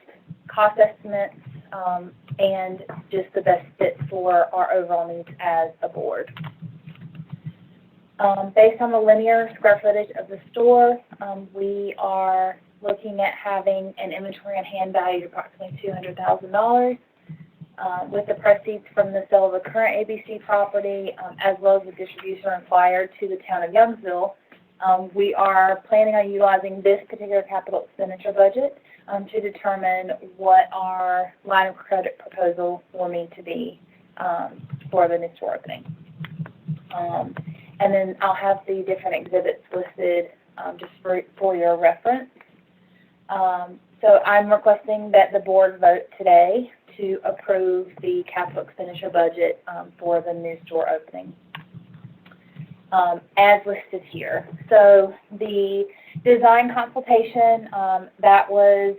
cost estimates and just the best fit for our overall needs as a board. Based on the linear square footage of the store, we are looking at having an inventory on hand valued approximately $200,000. With the proceeds from the sale of the current ABC property, as well as the distribution required to the town of Youngsville, we are planning on utilizing this particular capital expenditure budget to determine what our line of credit proposal will need to be for the new store opening. And then I'll have the different exhibits listed just for your reference. So I'm requesting that the board vote today to approve the capital expenditure budget for the new store opening as listed here. So the design consultation, that was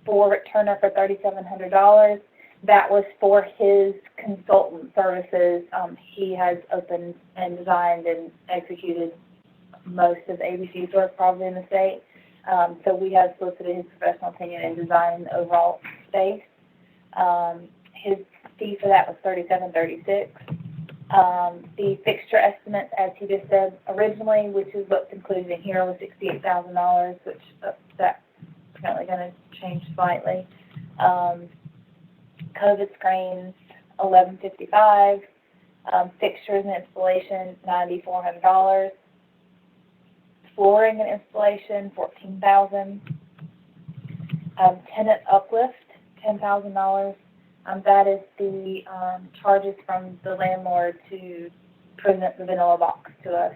for Rick Turner for $3,700. That was for his consultant services. He has opened and designed and executed most of ABC stores probably in the state. So we have solicited his professional opinion in designing the overall space. His fee for that was $37.36. The fixture estimates, as he just said originally, which is what's included in here, was $68,000, which that's apparently going to change slightly. COVID screens, $1,155. Fixtures and installation, $9,400. Flooring and installation, $14,000. Tenant uplift, $10,000. That is the charges from the landlord to present the vanilla box to us.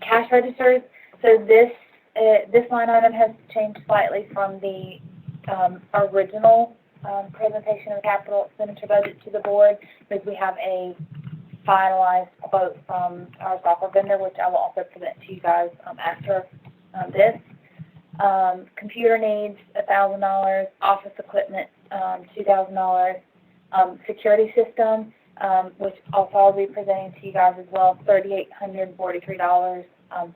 Cash registers. So this line item has changed slightly from the original presentation of the capital expenditure budget to the board, because we have a finalized quote from our software vendor, which I will also present to you guys after this. Computer needs $1,000, office equipment $2,000. Security system, which also I'll be presenting to you guys as well, $3,843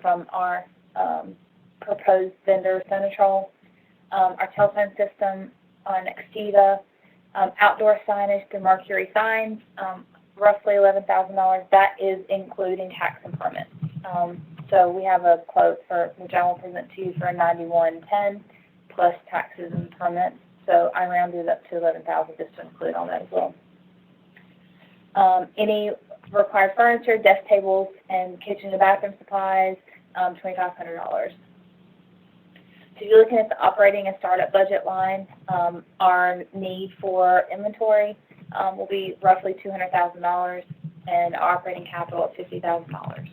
from our proposed vendor, Senatrol. Our telephone system on Extiva, outdoor signage through Mercury Signs, roughly $11,000. That is including tax and permits. So we have a quote for, which I will present to you, for $91.10 plus taxes and permits. So I rounded up to $11,000 just to include all that as well. Any required furniture, desk tables, and kitchen and bathroom supplies, $2,500. So you're looking at the operating and startup budget line. Our need for inventory will be roughly $200,000, and operating capital at $50,000.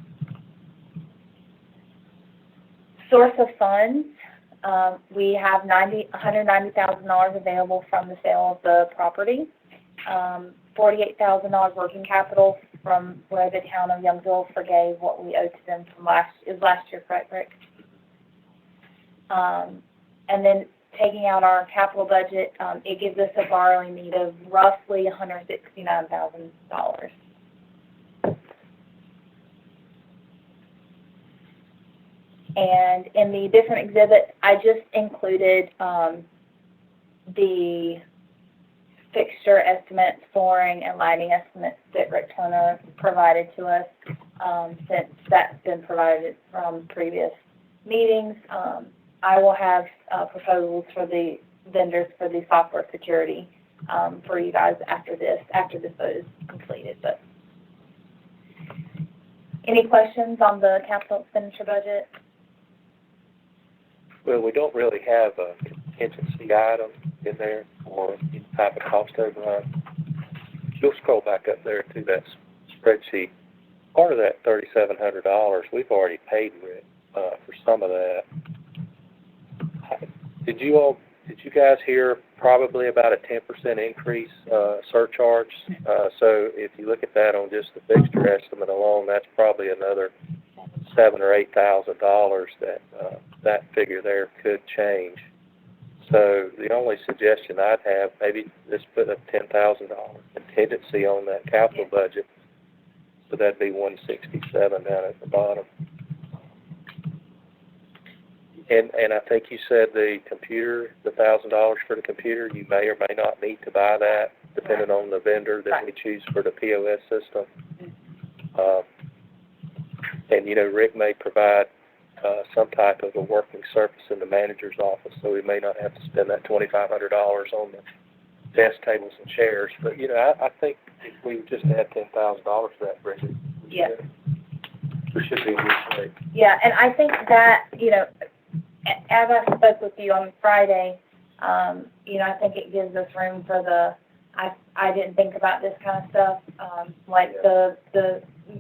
Source of funds, we have $190,000 available from the sale of the property, $48,000 working capital from where the town of Youngsville forgave what we owed to them from last year, correct, Rick? And then taking out our capital budget, it gives us a borrowing need of roughly $169,000. And in the different exhibits, I just included the fixture estimates, flooring, and lighting estimates that Rick Turner provided to us, since that's been provided from previous meetings. I will have proposals for the vendors for the software security for you guys after this vote is completed. But any questions on the capital expenditure budget? Well, we don't really have a contingency item in there for any type of cost overrun. You'll scroll back up there to that spreadsheet. Part of that $3,700, we've already paid Rick for some of that. Did you guys hear probably about a 10% increase surcharge? So if you look at that on just the fixture estimate alone, that's probably another $7,000 or $8,000 that figure there could change. So the only suggestion I'd have, maybe just put a $10,000 contingency on that capital budget. So that'd be $167 down at the bottom. And I think you said the computer, the $1,000 for the computer, you may or may not need to buy that, depending on the vendor that we choose for the POS system. And, you know, Rick may provide some type of a working surface in the manager's office, so we may not have to spend that $2,500 on the desk tables and chairs. But, you know, I think if we just add $10,000 to that, Bridget, we should be in good shape. Yeah, and I think that, you know, as I spoke with you on Friday, you know, I think it gives us room for the, I didn't think about this kind of stuff, like the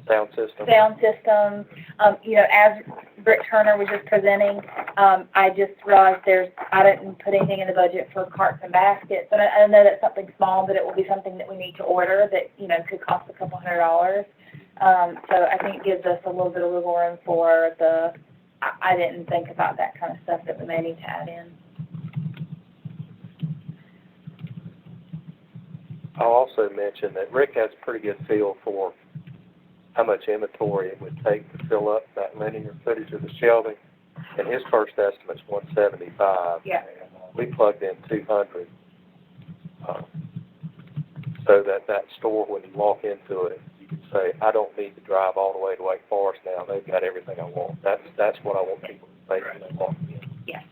Sound system. You know, as Britt Turner was just presenting, I just realized I didn't put anything in the budget for carts and baskets. And I know that's something small, but it will be something that we need to order that, you know, could cost a couple $100. So I think it gives us a little bit of wiggle room for I didn't think about that kind of stuff that we may need to add in. I'll also mention that Rick has a pretty good feel for how much inventory it would take to fill up that linear footage of the shelving, and his first estimate's $175. Yeah. We plugged in 200, so that store, when you walk into it, you can say, I don't need to drive all the way to Wake Forest now. They've got everything I want. That's what I want people to think when they walk in. Yes.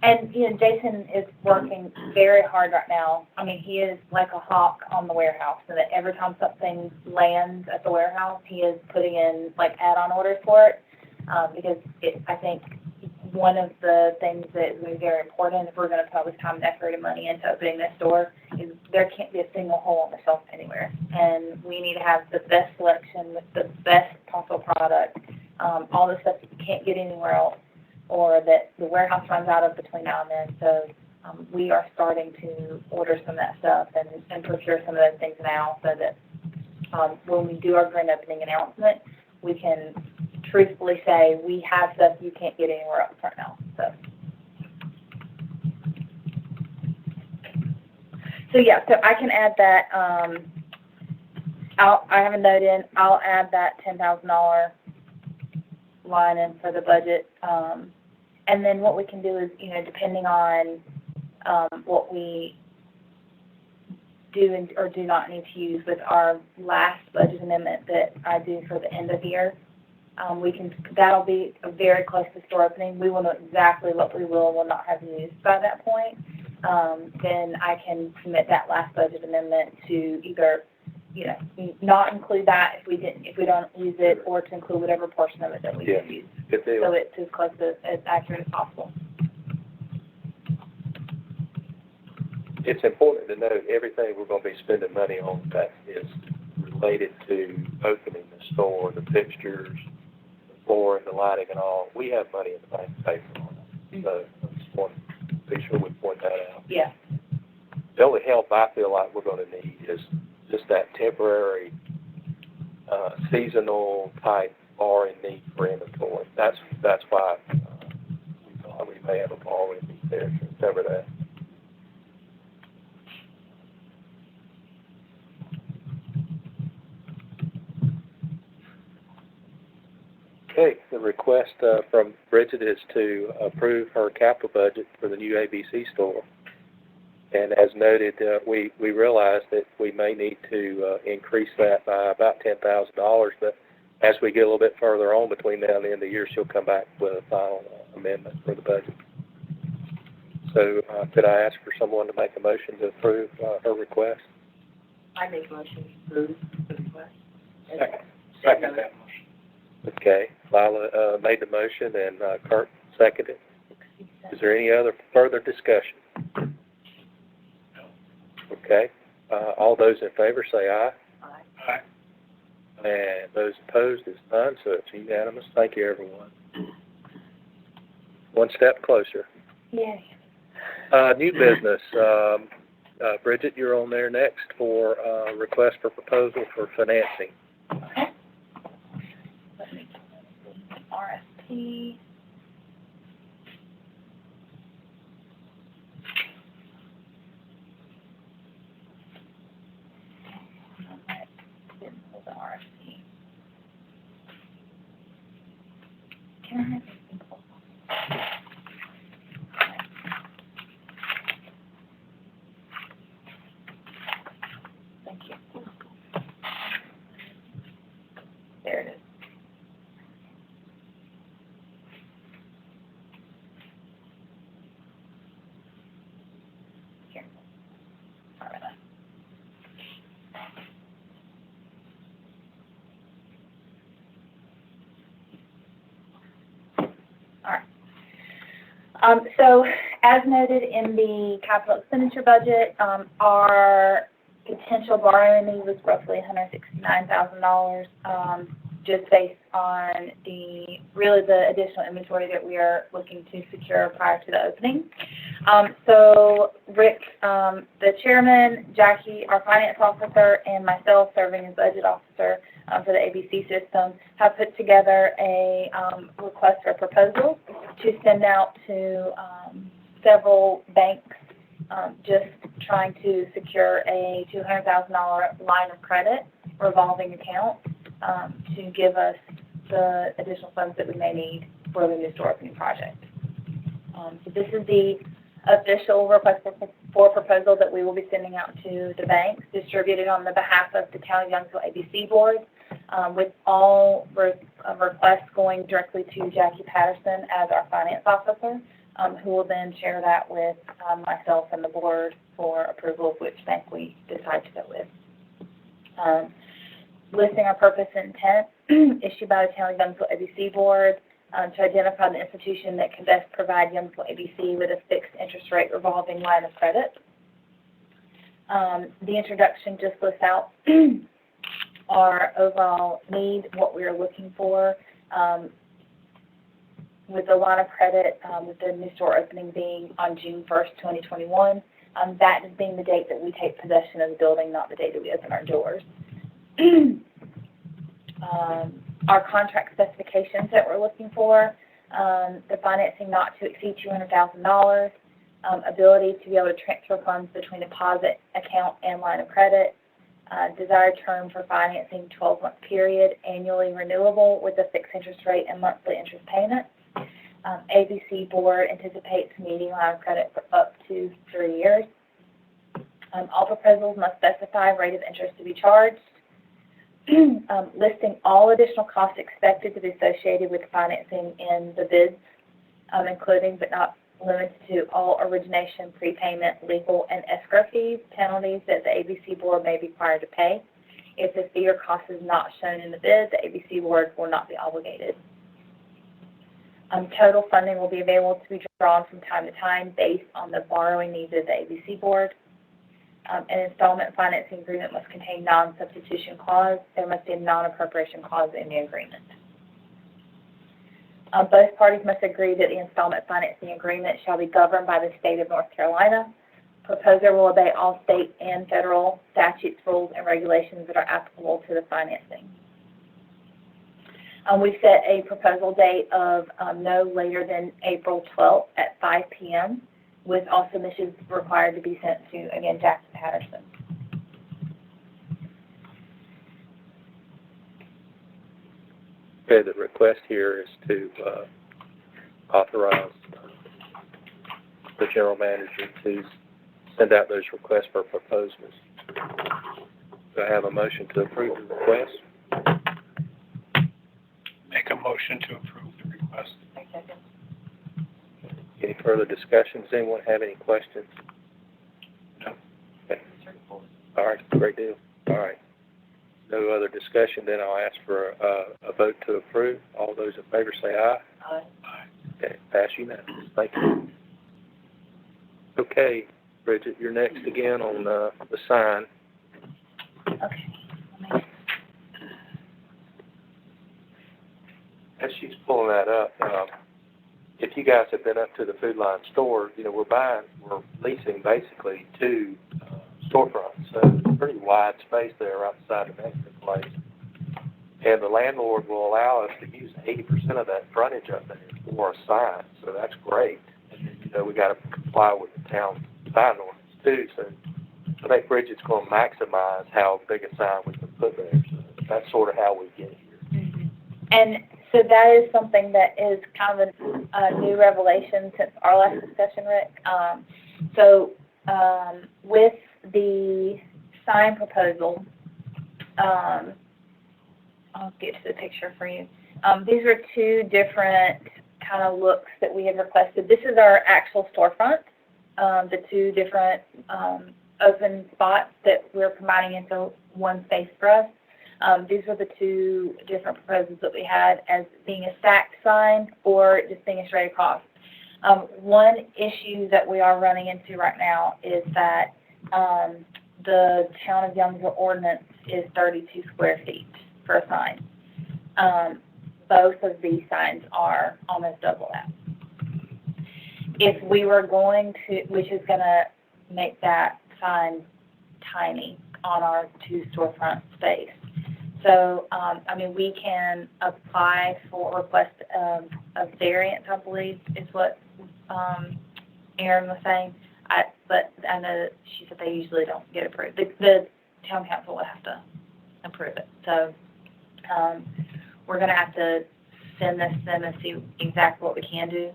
And, you know, Jason is working very hard right now. I mean, he is like a hawk on the warehouse, so that every time something lands at the warehouse, he is putting in, like, add-on orders for it, because I think one of the things that is going to be very important if we're going to put all this time and effort and money into opening this store is there can't be a single hole on the shelf anywhere. And we need to have the best selection with the best possible product, all the stuff that you can't get anywhere else, or that the warehouse runs out of between now and then. So we are starting to order some of that stuff and procure some of those things now, so that when we do our grand opening announcement, we can truthfully say we have stuff you can't get anywhere else right now. So So yeah, so I can add that, I have a note in, I'll add that $10,000 line in for the budget. And then what we can do is, depending on, what we do or do not need to use with our last budget amendment that I do for the end of the year, that'll be very close to store opening. We will know exactly what we will and will not have used by that point. Then I can submit that last budget amendment to either, not include that if we don't use it, or to include whatever portion of it that we Yeah. can use. Good deal. So it's as close to as accurate as possible. It's important to note everything we're going to be spending money on that is related to opening the store, the fixtures, the flooring, the lighting and all. We have money in the bank to pay for all that. So I just want to be sure we point that out. Yeah. The only help I feel like we're going to need is just that temporary, seasonal type borrowing need for inventory. That's why we thought we may have a borrowing need there to cover that. Okay, the request from Bridget is to approve her capital budget for the new ABC store. And as noted, we realize that we may need to increase that by about $10,000, but as we get a little bit further on between now and the end of the year, she'll come back with a final amendment for the budget. So could I ask for someone to make a motion to approve her request? I make a motion to approve the request. Second that motion. Okay, Lila made the motion and Kurt seconded. Is there any other further discussion? Okay, all those in favor say aye. Aye. And those opposed is none, so it's unanimous. Thank you, everyone. One step closer. Yay. New business. Bridget, you're on there next for request for proposal for financing. Okay. Let me get RFP. Didn't pull the RFP. Can I have this thing pulled? Thank you. There it is. Here. Sorry about that. All right. So as noted in the capital expenditure budget, our potential borrowing need was roughly $169,000, just based on the additional inventory that we are looking to secure prior to the opening. So Rick, the chairman, Jackie, our finance officer, and myself serving as budget officer for the ABC system have put together a request for proposal to send out to several banks, just trying to secure a $200,000 line of credit revolving account to give us the additional funds that we may need for the new store opening project. So this is the official request for proposal that we will be sending out to the banks, distributed on the behalf of the County of Youngsville ABC Board, with all requests going directly to Jackie Patterson as our finance officer, who will then share that with myself and the board for approval of which bank we decide to go with. Listing our purpose and intent issued by the County of Youngsville ABC Board to identify the institution that can best provide Youngsville ABC with a fixed interest rate revolving line of credit. The introduction just lists out our overall need, what we are looking for, with the line of credit, with the new store opening being on June 1st, 2021, that being the date that we take possession of the building, not the date that we open our doors. Our contract specifications that we're looking for, the financing not to exceed $200,000, ability to be able to transfer funds between deposit account and line of credit, desired term for financing 12-month period, annually renewable with a fixed interest rate and monthly interest payments. ABC board anticipates meeting line of credit for up to 3 years. All proposals must specify rate of interest to be charged. Listing all additional costs expected to be associated with financing in the bids, including but not limited to all origination, prepayment, legal, and escrow fees, penalties that the ABC board may be required to pay. If the fee or cost is not shown in the bid, the ABC board will not be obligated. Total funding will be available to be drawn from time to time based on the borrowing needs of the ABC board. An installment financing agreement must contain non-substitution clause. There must be a non-appropriation clause in the agreement. Both parties must agree that the installment financing agreement shall be governed by the state of North Carolina. Proposer will obey all state and federal statutes, rules, and regulations that are applicable to the financing. We set a proposal date of no later than April 12th at 5 p.m. with all submissions required to be sent to, again, Jackson Patterson. Okay, the request here is to authorize the general manager to send out those requests for proposals. Do I have a motion to approve the request? Make a motion to approve the request. Any further discussion? Does anyone have any questions? No. Okay. All right, great deal. All right. No other discussion, then I'll ask for a vote to approve. All those in favor say aye. Aye. Okay, pass unanimous. Thank you. Okay, Bridget, you're next again on the sign. Okay. As she's pulling that up, if you guys have been up to the Food Line store, you know, we're leasing basically two storefronts, so it's a pretty wide space there right beside the Mexican place. And the landlord will allow us to use 80% of that frontage up there for a sign, so that's great. And then, you know, we got to comply with the town sign ordinance too, so I think Bridget's going to maximize how big a sign we can put there. So that's sort of how we get here. And so that is something that is kind of a new revelation since our last discussion, Rick. With the sign proposal, I'll get to the picture for you. These are two different kind of looks that we have requested. This is our actual storefront, the two different open spots that we're providing into one space for us. These are the two different proposals that we had as being a stacked sign or just being a straight across. One issue that we are running into right now is that the Town of Youngsville ordinance is 32 square feet for a sign. Both of these signs are almost double that. If we were going to, which is going to make that sign tiny on our two storefront space. So, I mean, we can apply for request of variance, I believe, is what Erin was saying. But I know that she said they usually don't get approved. The town council would have to approve it. So we're going to have to send this to them and see exactly what we can do.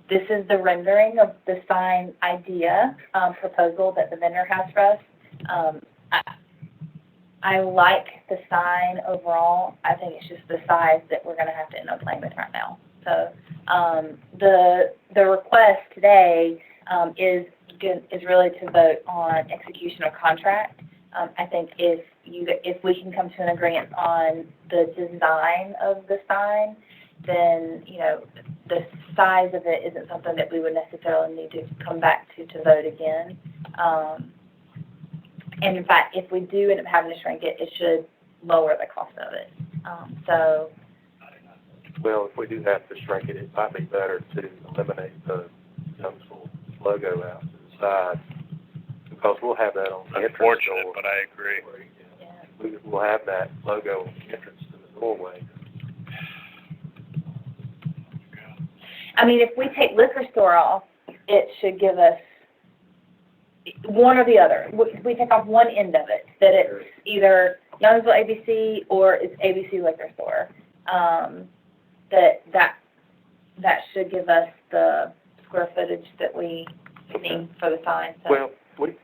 This is the rendering of the sign idea proposal that the vendor has for us. I like the sign overall. I think it's just the size that we're going to have to end up playing with right now. So the request today is really to vote on execution of contract. I think if we can come to an agreement on the design of the sign, then, you know, the size of it isn't something that we would necessarily need to come back to vote again. And in fact, if we do end up having to shrink it, it should lower the cost of it. Well, if we do have to shrink it, it might be better to eliminate the Youngsville logo out to the side, because we'll have that on the entrance Unfortunate, door. but I agree. Yeah. We'll have that logo on the entrance to the doorway. I mean, if we take liquor store off, it should give us one or the other. We take off one end of it, that it's either Youngsville ABC or it's ABC Liquor Store. That should give us the square footage that we need for the sign, so. Well,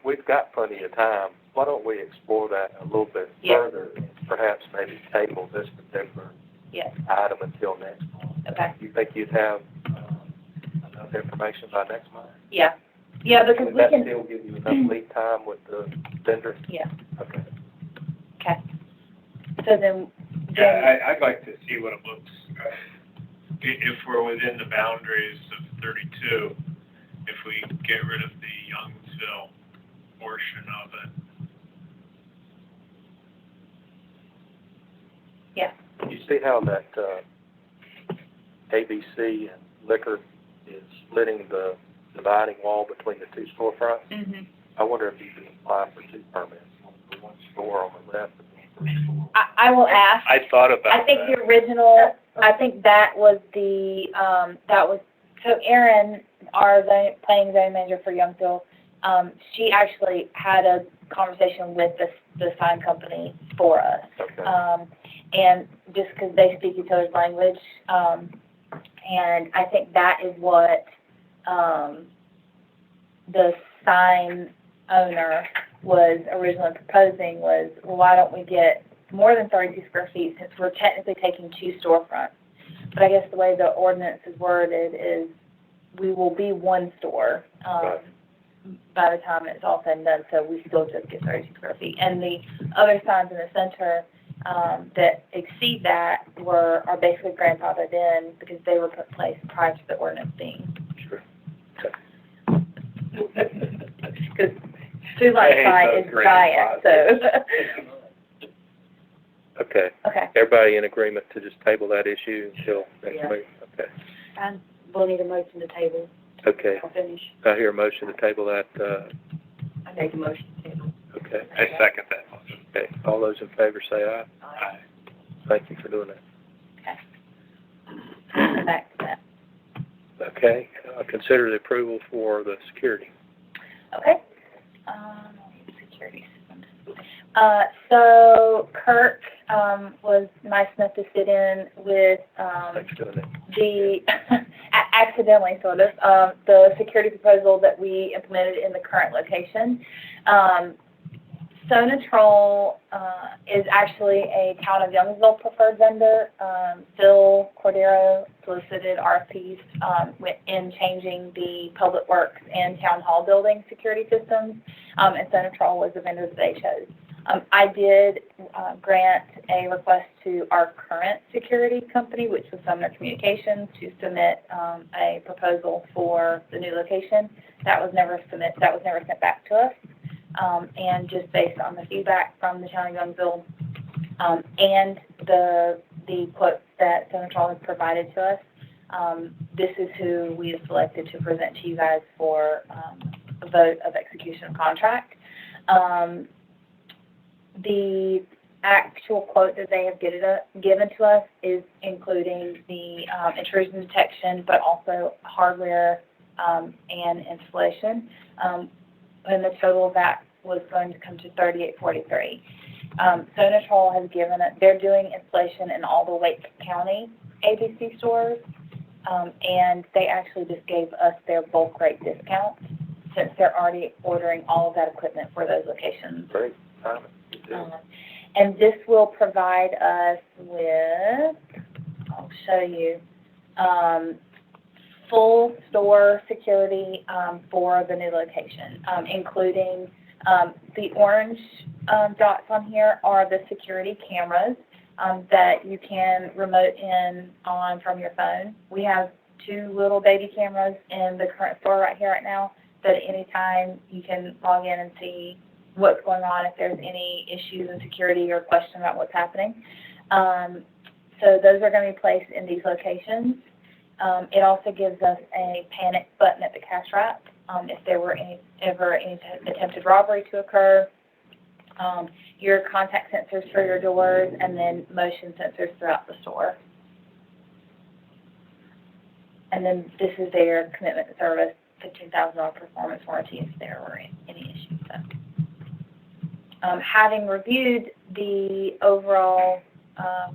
we've got plenty of time. Why don't we explore that a little bit further? Perhaps maybe table this particular Yes, item until next month. okay, You think you'd have enough information by next month? yeah, because Would we that can, still give you enough lead time with the vendor? yeah, Okay. okay. So then, Yeah, I'd like to see what it looks, if we're within the boundaries of 32, if we get rid of the Youngsville portion of it. You see how that, ABC and liquor is splitting the dividing wall between the two storefronts? mhm. I wonder if you could apply for 2 permits, one for one store on the left and one for the store. I will ask. I thought about I think the original, I think that was so Erin, our planning zoning manager for Youngsville, she actually had a conversation with the sign company for us. Okay. And just because they speak each other's language, and I think that is what, the sign owner was originally proposing was, well, why don't we get more than 32 square feet since we're technically taking 2 storefronts? But I guess the way the ordinance is worded is we will be 1 store, Right. by the time it's all said and done, so we still just get 32 square feet. And the other signs in the center, that exceed that are basically grandfathered in because they were put in place prior to the ordinance being. Sure. Because Food Lion sign is giant, so. Okay. Okay, Everybody in agreement to just table that issue until next Yeah. week? Okay. And we'll need a motion to table. Okay. I'll finish. I hear a motion to table that, I make a motion to table. okay. I second that motion. Okay. All those in favor say aye. Aye. Thank you for doing that. back to that. Okay. Consider the approval for the security. Okay. Security systems. So Kirk, was nice enough to sit in with, Thanks for doing that. the, accidentally sort of, the security proposal that we implemented in the current location. Sonatrol, is actually a Town of Youngsville preferred vendor. Phil Cordero solicited RFPs, in changing the Public Works and Town Hall building security systems, and Sonatrol was the vendor that they chose. I did, grant a request to our current security company, which was Sumner Communications, to submit, a proposal for the new location. That was never sent back to us. And just based on the feedback from the Town of Youngsville, and the quotes that Sonatrol has provided to us, this is who we have selected to present to you guys for, a vote of execution of contract. The actual quote that they have given to us is including the, intrusion detection, but also hardware, and installation. And the total of that was going to come to $3,843. Sonatrol has given it, they're doing installation in all the Wake County ABC stores, and they actually just gave us their bulk rate discount since they're already ordering all of that equipment for those locations. Great. Timing. Good deal. And this will provide us with, I'll show you, full store security, for the new location, including, the orange, dots on here are the security cameras, that you can remote in on from your phone. We have 2 little baby cameras in the current store right here right now that at any time you can log in and see what's going on, if there's any issues in security or question about what's happening. So those are going to be placed in these locations. It also gives us a panic button at the cash wrap, if there were ever any attempted robbery to occur. Your contact sensors for your doors, and then motion sensors throughout the store. And then this is their commitment to service, $15,000 performance warranty if there were any issues. Johnson. Having reviewed the overall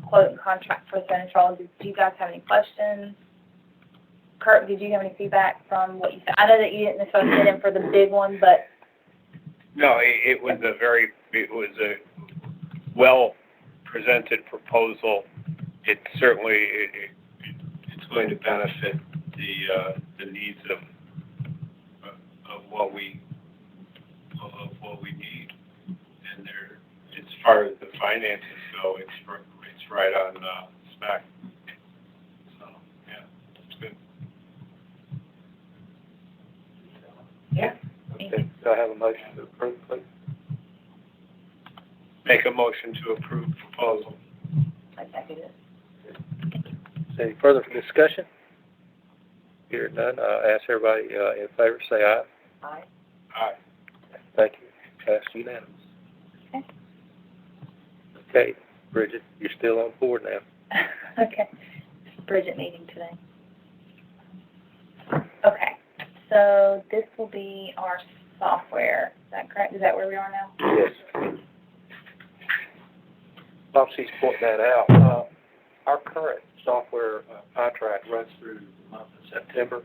quote and contract for Central, do you guys have any questions? Kurt, did you have any feedback from what you said? I know that you didn't necessarily get in for the big one, but No, it was a well-presented proposal. It certainly, it's going to benefit the needs of what we need. And there, as far as the finances go, it's right on spec. So, yeah, it's good. yeah. Okay, do I have a motion to approve, please? Make a motion to approve proposal. I second it. Is there any further discussion? Here none, ask everybody, in favor, say aye. Aye. Aye. Thank you. Passed unanimous. Okay. Okay, Bridget, you're still on board now. Okay. Bridget meeting today. Okay, so this will be our software. Is that correct? Is that where we are now? Yes. While she's pointing that out, our current software contract runs through the month of September.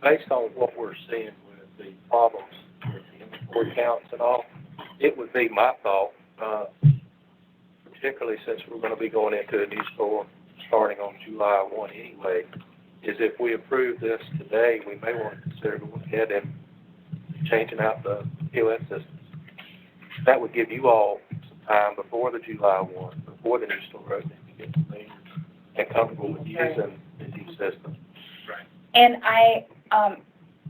Based on what we're seeing with the problems with the inventory counts and all, it would be my thought, particularly since we're going to be going into a new store starting on July 1 anyway, is if we approve this today, we may want to consider going ahead and changing out the POS systems. That would give you all some time before the July 1, before the new store opening, to get familiar and comfortable with using the new system. Right. And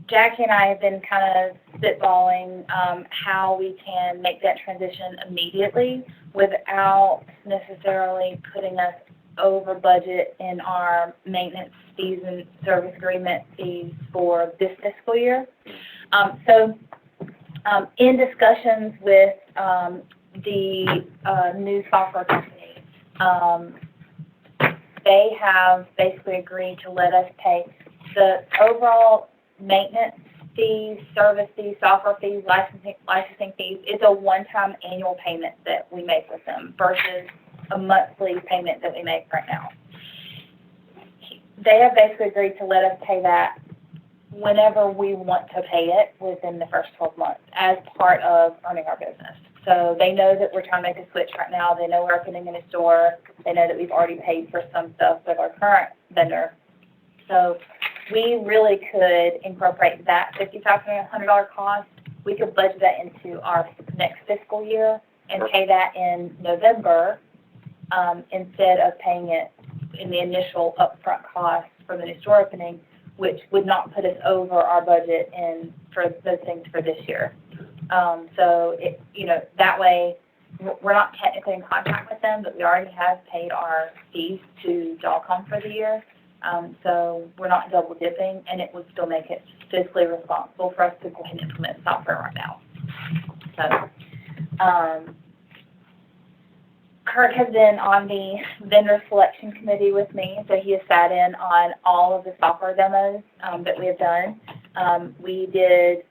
Jackie and I have been kind of spitballing how we can make that transition immediately without necessarily putting us over budget in our maintenance fees and service agreement fees for this fiscal year. In discussions with the new software company, they have basically agreed to let us pay the overall maintenance fees, service fees, software fees, licensing fees. It's a one-time annual payment that we make with them versus a monthly payment that we make right now. They have basically agreed to let us pay that whenever we want to pay it within the first 12 months as part of earning our business. So they know that we're trying to make a switch right now. They know we're opening in a store. They know that we've already paid for some stuff with our current vendor. So we really could incorporate that $5,500 cost. We could budget that into our next fiscal year and pay that in November instead of paying it in the initial upfront cost for the new store opening, which would not put us over our budget in for those things for this year. So that way we're not technically in contract with them, but we already have paid our fees to Dawcom for the year. So we're not double dipping, and it would still make it fiscally responsible for us to go ahead and implement software right now. So Kurt has been on the vendor selection committee with me, so he has sat in on all of the software demos that we have done. We did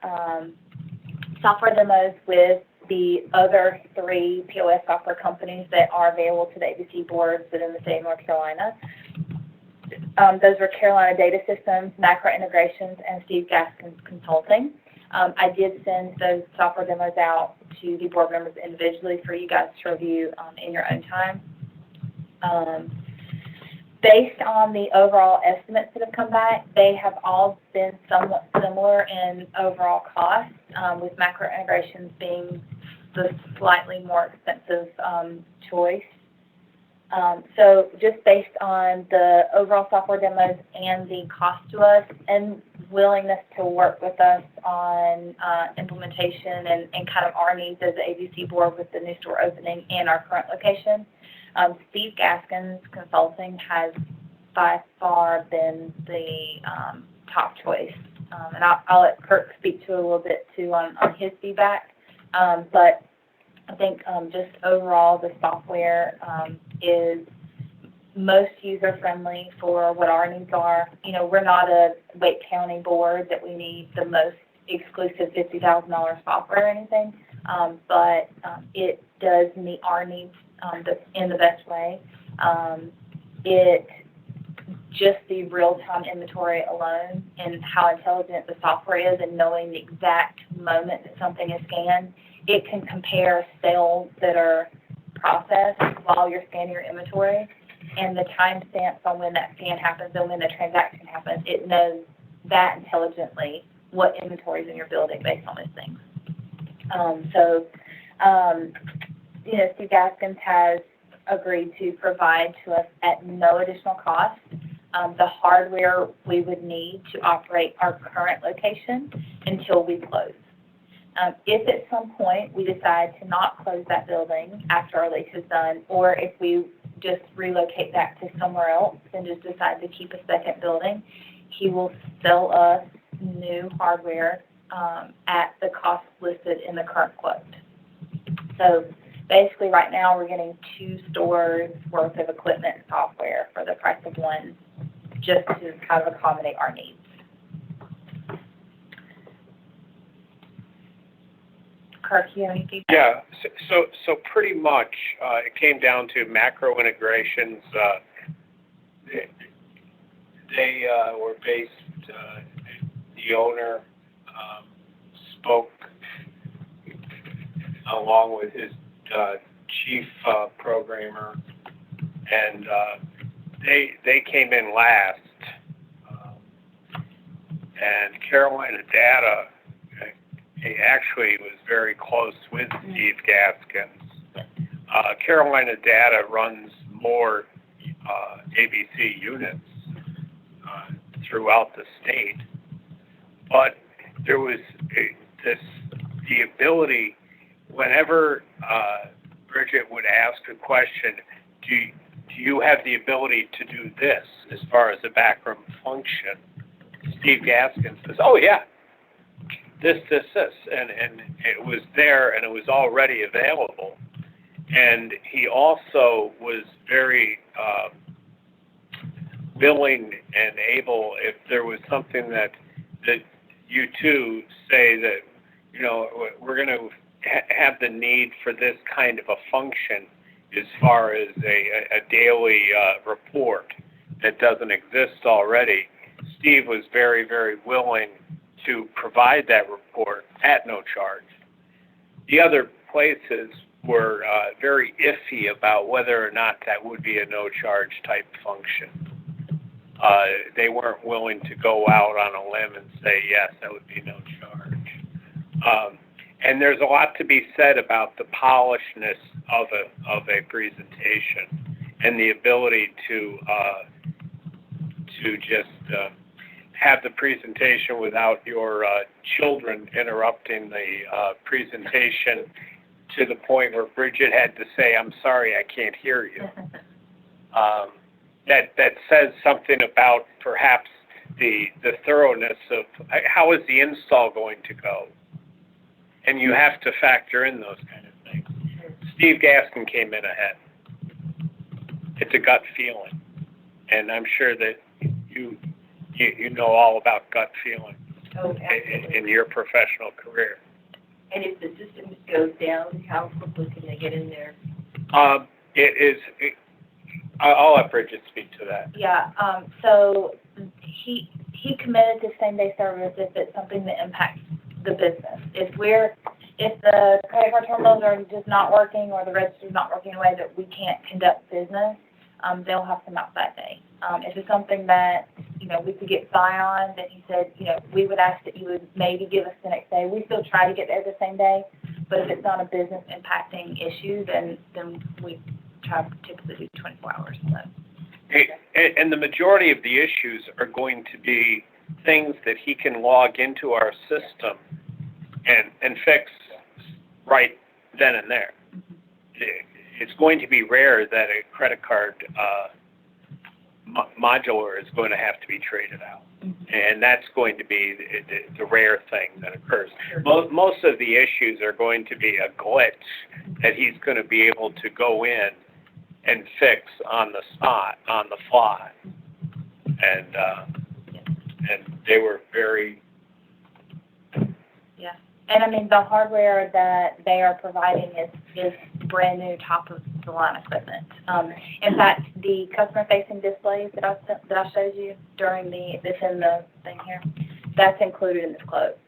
software demos with the other 3 POS software companies that are available to the ABC boards within the state of North Carolina. Those were Carolina Data Systems, Macro Integrations, and Steve Gaskins Consulting. I did send those software demos out to the board members individually for you guys to review in your own time. Based on the overall estimates that have come back, they have all been somewhat similar in overall cost, with Macro Integrations being the slightly more expensive choice. So just based on the overall software demos and the cost to us and willingness to work with us on implementation and kind of our needs as the ABC board with the new store opening and our current location, Steve Gaskins Consulting has by far been the top choice. And I'll let Kurt speak to it a little bit too on his feedback. But I think just overall the software is most user-friendly for what our needs are. You know, we're not a Wake County board that we need the most exclusive $50,000 software or anything, but it does meet our needs in the best way. Just the real-time inventory alone and how intelligent the software is and knowing the exact moment that something is scanned, it can compare sales that are processed while you're scanning your inventory and the timestamps on when that scan happens and when the transaction happens. It knows that intelligently what inventory is in your building based on those things. Steve Gaskins has agreed to provide to us at no additional cost the hardware we would need to operate our current location until we close. If at some point we decide to not close that building after our lease is done, or if we just relocate back to somewhere else and just decide to keep a second building, he will sell us new hardware at the cost listed in the current quote. So basically right now we're getting 2 stores worth of equipment and software for the price of one, just to kind of accommodate our needs. Kirk, you have any feedback? Yeah, so pretty much, it came down to macro integrations. They were based, the owner spoke along with his chief programmer, and they came in last. And Carolina Data actually was very close with Steve Gaskins. Carolina Data runs more ABC units throughout the state, but there was the ability, whenever Bridget would ask a question, do you have the ability to do this as far as the backroom function? Steve Gaskins says, oh yeah, this, and it was there and it was already available. And he also was very willing and able, if there was something that you two say that, we're going to have the need for this kind of a function as far as a daily report that doesn't exist already. Steve was very, very willing to provide that report at no charge. The other places were very iffy about whether or not that would be a no-charge type function. They weren't willing to go out on a limb and say, yes, that would be no charge. And there's a lot to be said about the polishedness of a presentation and the ability to just have the presentation without your children interrupting the presentation to the point where Bridget had to say, I'm sorry, I can't hear you. That says something about perhaps the thoroughness of how is the install going to go. And you have to factor in those kind of things. Steve Gaskin came in ahead. It's a gut feeling. And I'm sure that you know all about gut feeling in your professional career. And if the system goes down, how quickly can they get in there? I'll let Bridget speak to that. Yeah, so he committed to same-day service if it's something that impacts the business. If the credit card terminals are just not working or the register's not working in a way that we can't conduct business, they'll have to out that day. If it's something that, we could get by on, then he said, we would ask that you would maybe give us the next day. We still try to get there the same day, but if it's not a business impacting issue, then we try to typically do 24 hours. So. And the majority of the issues are going to be things that he can log into our system and fix right then and there. It's going to be rare that a credit card modular is going to have to be traded out. And that's going to be the rare thing that occurs. Most of the issues are going to be a glitch that he's going to be able to go in and fix on the spot, on the fly. And they were very And I mean, the hardware that they are providing is brand new, top of the line equipment. In fact, the customer facing displays that I showed you during that's in the thing here, that's included in this quote.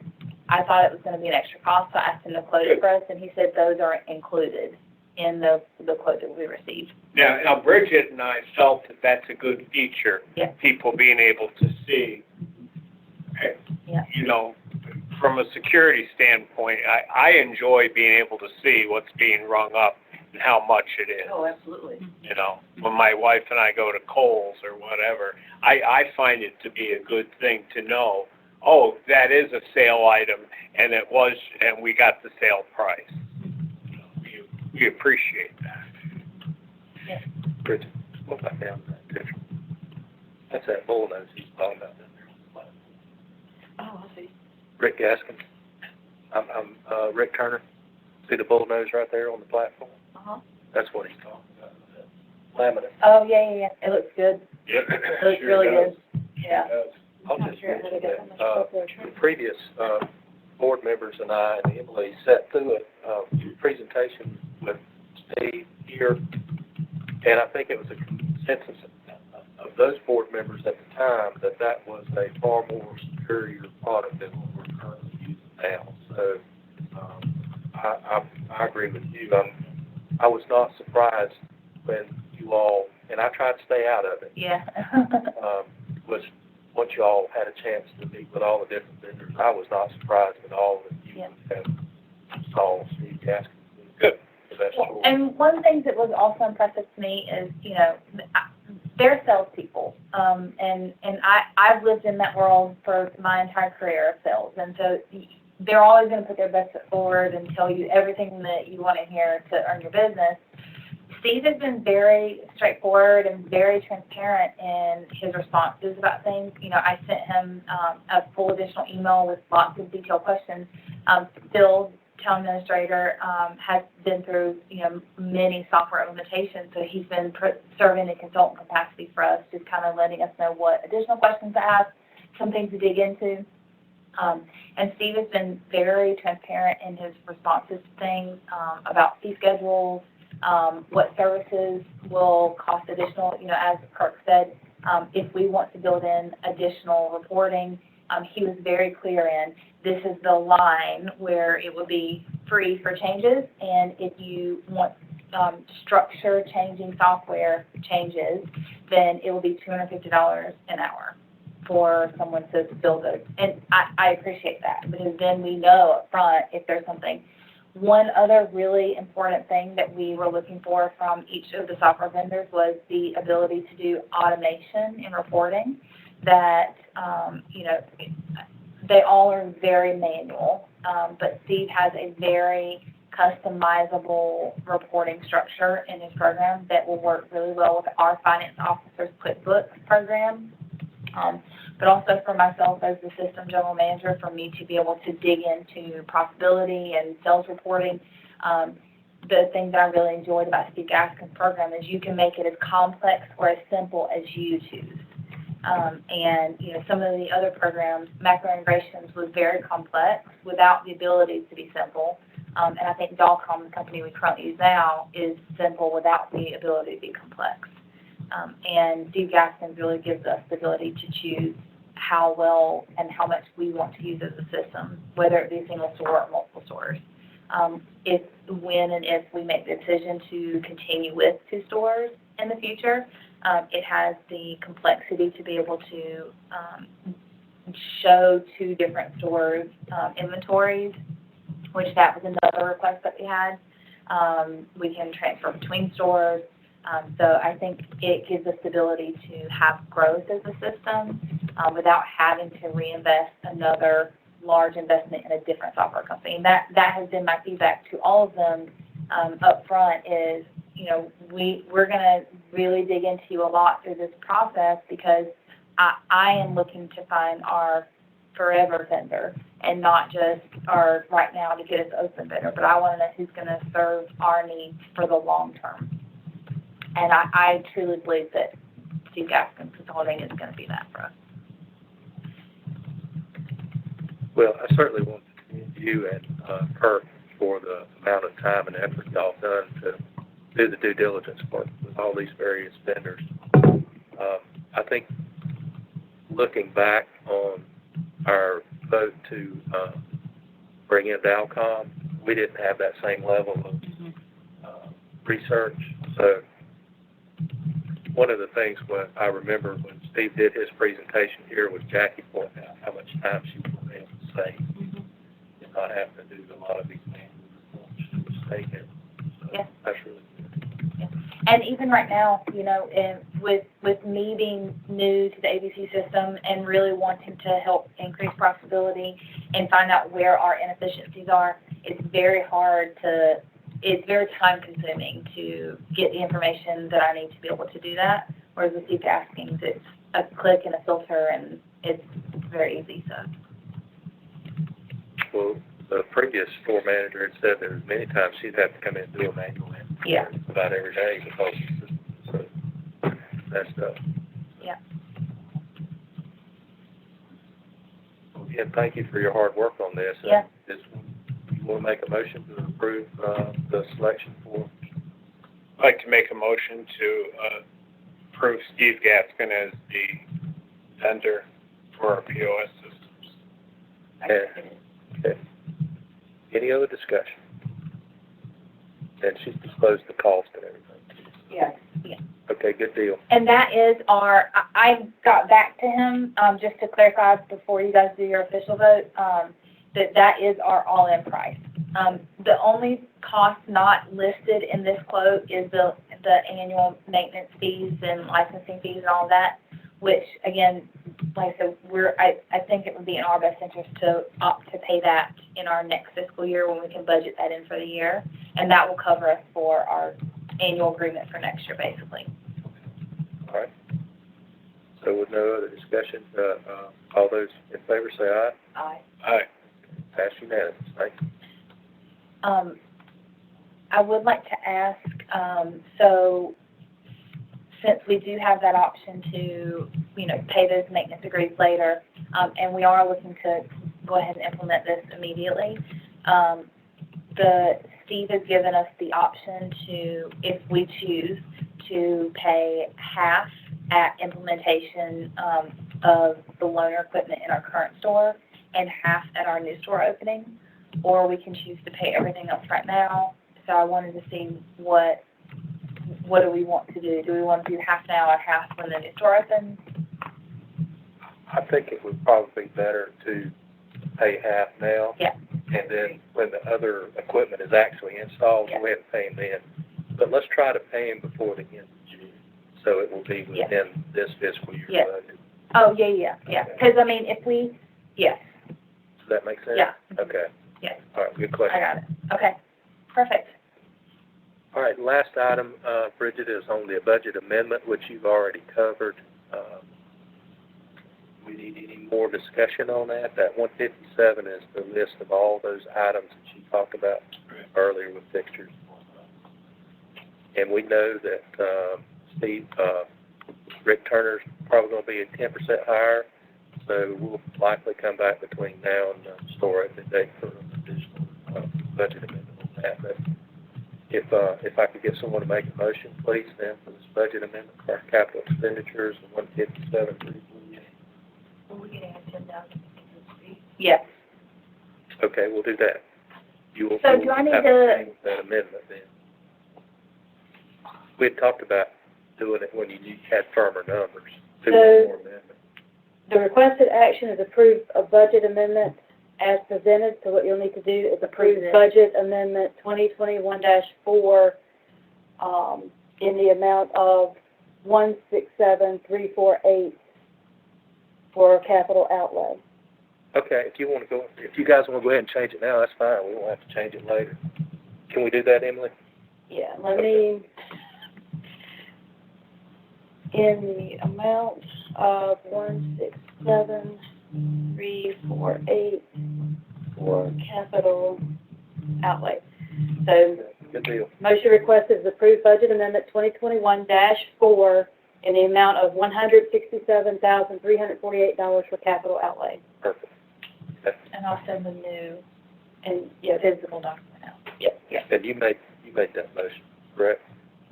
I thought it was going to be an extra cost, so I asked him to quote it for us, and he said those are included in the quote that we received. Now Bridget and I felt that that's a good feature. Yeah. People being able to see. Yeah. You know, from a security standpoint, I enjoy being able to see what's being rung up and how much it is. Oh, absolutely. You know, when my wife and I go to Kohl's or whatever, I find it to be a good thing to know, oh, that is a sale item, and we got the sale price. We appreciate that. Yeah. Bridget, what about down that picture? That's that bullnose he's talking about down there. Oh, I see. Rick Gaskins. I'm Rick Turner. See the bullnose right there on the platform? Uh-huh. That's what he's talking about. Laminate. Oh, yeah. It looks good. Yep. It looks really good. Yeah. I'll Not just sure how mention to get that, so much closer. the previous, board members and I and Emily sat through a presentation with Steve here, and I think it was a consensus of those board members at the time that was a far more superior product than what we're currently using now. So, I agree with you. I was not surprised when you all, and I tried to stay out of it, Yeah. was once you all had a chance to meet with all the different vendors, I was not surprised at all that you Yeah. would have saw Steve Gaskins. Good. The best Well, choice. and one thing that was also impressive to me is, they're salespeople. And I've lived in that world for my entire career of sales. And so they're always going to put their best foot forward and tell you everything that you want to hear to earn your business. Steve has been very straightforward and very transparent in his responses about things. I sent him a full additional email with lots of detailed questions. Phil, town administrator, has been through, many software implementations, so he's been serving in consultant capacity for us, just kind of letting us know what additional questions to ask, some things to dig into. And Steve has been very transparent in his responses to things, about fee schedules, what services will cost additional, as Kirk said, if we want to build in additional reporting. He was very clear in, this is the line where it would be free for changes, and if you want structure changing software changes, then it will be $250 an hour for someone to build it. And I appreciate that, because then we know up front if there's something. One other really important thing that we were looking for from each of the software vendors was the ability to do automation in reporting that, they all are very manual, but Steve has a very customizable reporting structure in his program that will work really well with our finance officer's QuickBooks program. But also for myself as the system general manager, for me to be able to dig into profitability and sales reporting. The thing that I really enjoyed about Steve Gaskins' program is you can make it as complex or as simple as you choose. And some of the other programs, Macro Integrations was very complex without the ability to be simple. And I think Dalcom, the company we currently use now, is simple without the ability to be complex. And Steve Gaskins really gives us the ability to choose how well and how much we want to use as a system, whether it be a single store or multiple stores. When and if we make the decision to continue with 2 stores in the future, it has the complexity to be able to show 2 different stores' inventories, which that was another request that we had. We can transfer between stores. So I think it gives us the ability to have growth as a system without having to reinvest another large investment in a different software company. And that has been my feedback to all of them up front is, we're going to really dig into you a lot through this process because I am looking to find our forever vendor and not just our right now to get us open vendor, but I want to know who's going to serve our needs for the long term. And I truly believe that Steve Gaskins Consulting is going to be that for us. Well, I certainly want the community you and, Kirk for the amount of time and effort y'all done to do the due diligence work with all these various vendors. I think looking back on our vote to, bring in Dalcom, we didn't have that same level of, research. So one of the things what I remember when Steve did his presentation here was Jackie pointing out how much time she was able to save and not having to do a lot of these manual reports that was taken. So Yeah. that's really good. And even right now, you know, with me being new to the ABC system and really wanting to help increase profitability and find out where our inefficiencies are, it's very time consuming to get the information that I need to be able to do that. Whereas with Steve Gaskins, it's a click and a filter, and it's very easy, so. Well, the previous store manager had said there was many times she'd have to come in and do a manual inventory Yeah. about every day because the system was so messed up. Yeah. Well, again, thank you for your hard work on this. Yeah. You want to make a motion to approve the selection for? I'd like to make a motion to approve Steve Gaskin as the vendor for our POS systems. Okay. Any other discussion? And she's disclosed the cost and everything. Yeah. Yeah. Okay, good deal. And that is I got back to him, just to clarify before you guys do your official vote, that is our all-in price. The only cost not listed in this quote is the annual maintenance fees and licensing fees and all that, which again, like I said, I think it would be in our best interest to opt to pay that in our next fiscal year when we can budget that in for the year. And that will cover us for our annual agreement for next year, basically. All right. So with no other discussion, all those in favor say aye. Aye. Aye. Pass unanimous. Thank you. I would like to ask, so since we do have that option to, you know, pay those maintenance agreements later, and we are looking to go ahead and implement this immediately, Steve has given us the option to, if we choose, to pay half at implementation of the loaner equipment in our current store and half at our new store opening, or we can choose to pay everything else right now. So I wanted to see what do we want to do? Do we want to do half now or half when the new store opens? I think it would probably be better to pay half now. Yeah. And then when the other equipment is actually installed, Yeah. we have to pay them then. But let's try to pay them before the end of June, so it will be within this fiscal year Yeah. budget. Oh, yeah. Because, I mean, yes, Does that make sense? Yeah. Okay. Yes. All right, good I question. got it. Okay, perfect. All right, last item, Bridget, is on the budget amendment, which you've already covered. We need any more discussion on that? That 157 is the list of all those items that you talked about earlier with fixtures. And we know that, Rick Turner's probably going to be at 10% higher, so we'll likely come back between now and the store open date for an additional budget amendment on that. But if I could get someone to make a motion, please, then, for this budget amendment for our capital expenditures of 157,348. We're getting a 10,000. Yes. Okay, we'll do that. You will So do I need have to- change that amendment then. We had talked about doing it when you had firmer numbers. Do So- more amendment. The requested action is approve a budget amendment as presented, so what you'll need to do is approve Approve it. budget amendment 2021-4, in the amount of 167,348 for capital outlay. Okay, if you guys want to go ahead and change it now, that's fine. We won't have to change it later. Can we do that, Emily? Yeah, let me, in the amount of 167,348 for capital outlay. So, Good deal. motion requested is approve budget amendment 2021-4 in the amount of $167,348 for capital outlay. Perfect. And I'll send the new and, yeah, visible document out. Yep, yeah. And you made that motion, correct?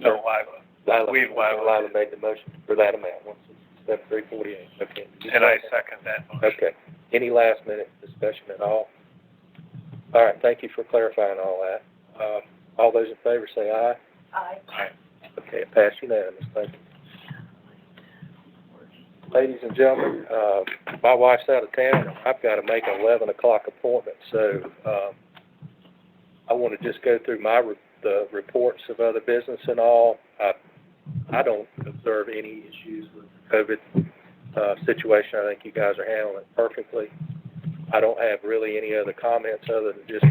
No, Lila. Lila, Lila did. made the motion for that amount, 167,348, okay. And I second that motion. Okay. Any last minute discussion at all? All right, thank you for clarifying all that. All those in favor say aye. Aye. Aye. Okay, it passed unanimous, thank you. Ladies and gentlemen, my wife's out of town, and I've got to make an 11 o'clock appointment, so, I want to just go through the reports of other business and all. I don't observe any issues with the COVID, situation. I think you guys are handling it perfectly. I don't have really any other comments other than just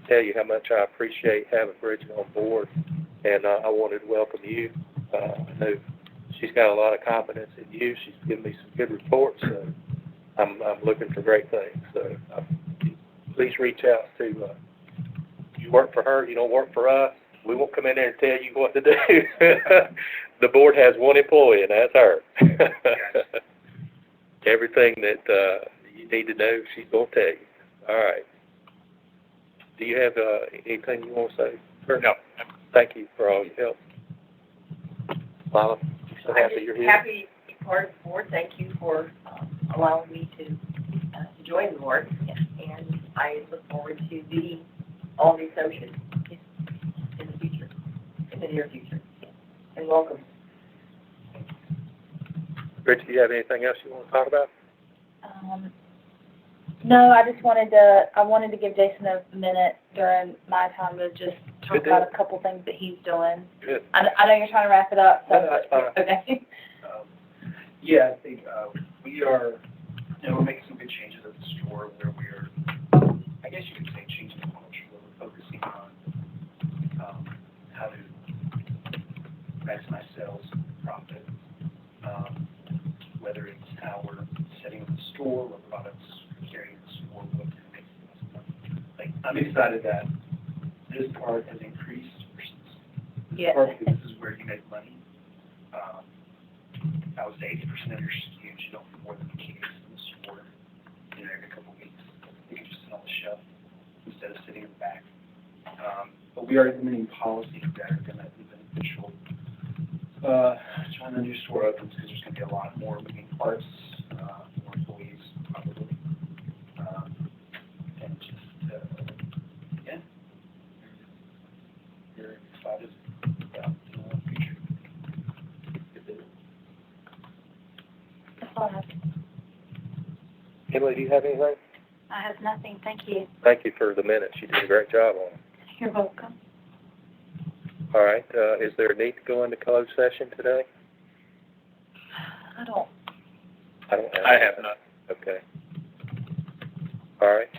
tell you how much I appreciate having Bridget on board, and I wanted to welcome you. I know she's got a lot of confidence in you. She's given me some good reports, so I'm looking for great things. So please reach out to, you work for her, you don't work for us. We won't come in there and tell you what to do. The board has one employee, and that's her. Everything that you need to know, she's going to tell you. All right. Do you have anything you want to say? No. Thank you for all your help. Lila, I'm so happy you're here. Happy to be part of the board. Thank you for allowing me to join the board. And I look forward to meeting all the associates in the future, in the near future. And welcome. Rich, do you have anything else you want to talk about? No, I just wanted to give Jason a minute during my time to just talk Good deal. about a couple things that he's doing. Good. I know you're trying to wrap it up, so. No, that's fine. Okay. Yeah, I think, we are, we're making some good changes at the store where we're, I guess you could say changing the culture, where we're focusing on, how to maximize sales, profit, whether it's how we're setting up the store, what products we're carrying in the store, what makes the most money. Like, I'm excited that this part has increased versus this Yeah. part, because this is where you make money. I would say 80% of your SKUs, you don't put more than a case in the store, every couple of weeks. You can just sit on the shelf instead of sitting in the back. But we are implementing policies that are going to be beneficial. When the new store opens, because there's going to be a lot more moving parts, more employees probably. And just, yeah, we're excited about the future. That's all I have. Emily, do you have anything? I have nothing, thank you. Thank you for the minutes. You did a great job on it. You're welcome. All right, is there a need to go into closed session today? I don't. I have none. Okay. All right.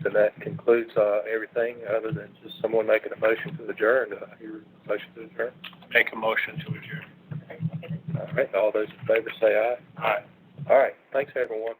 So that concludes everything other than just someone making a motion to adjourn. Your motion to adjourn? Make a motion to adjourn. All right. All those in favor say aye. Aye. All right. Thanks, everyone.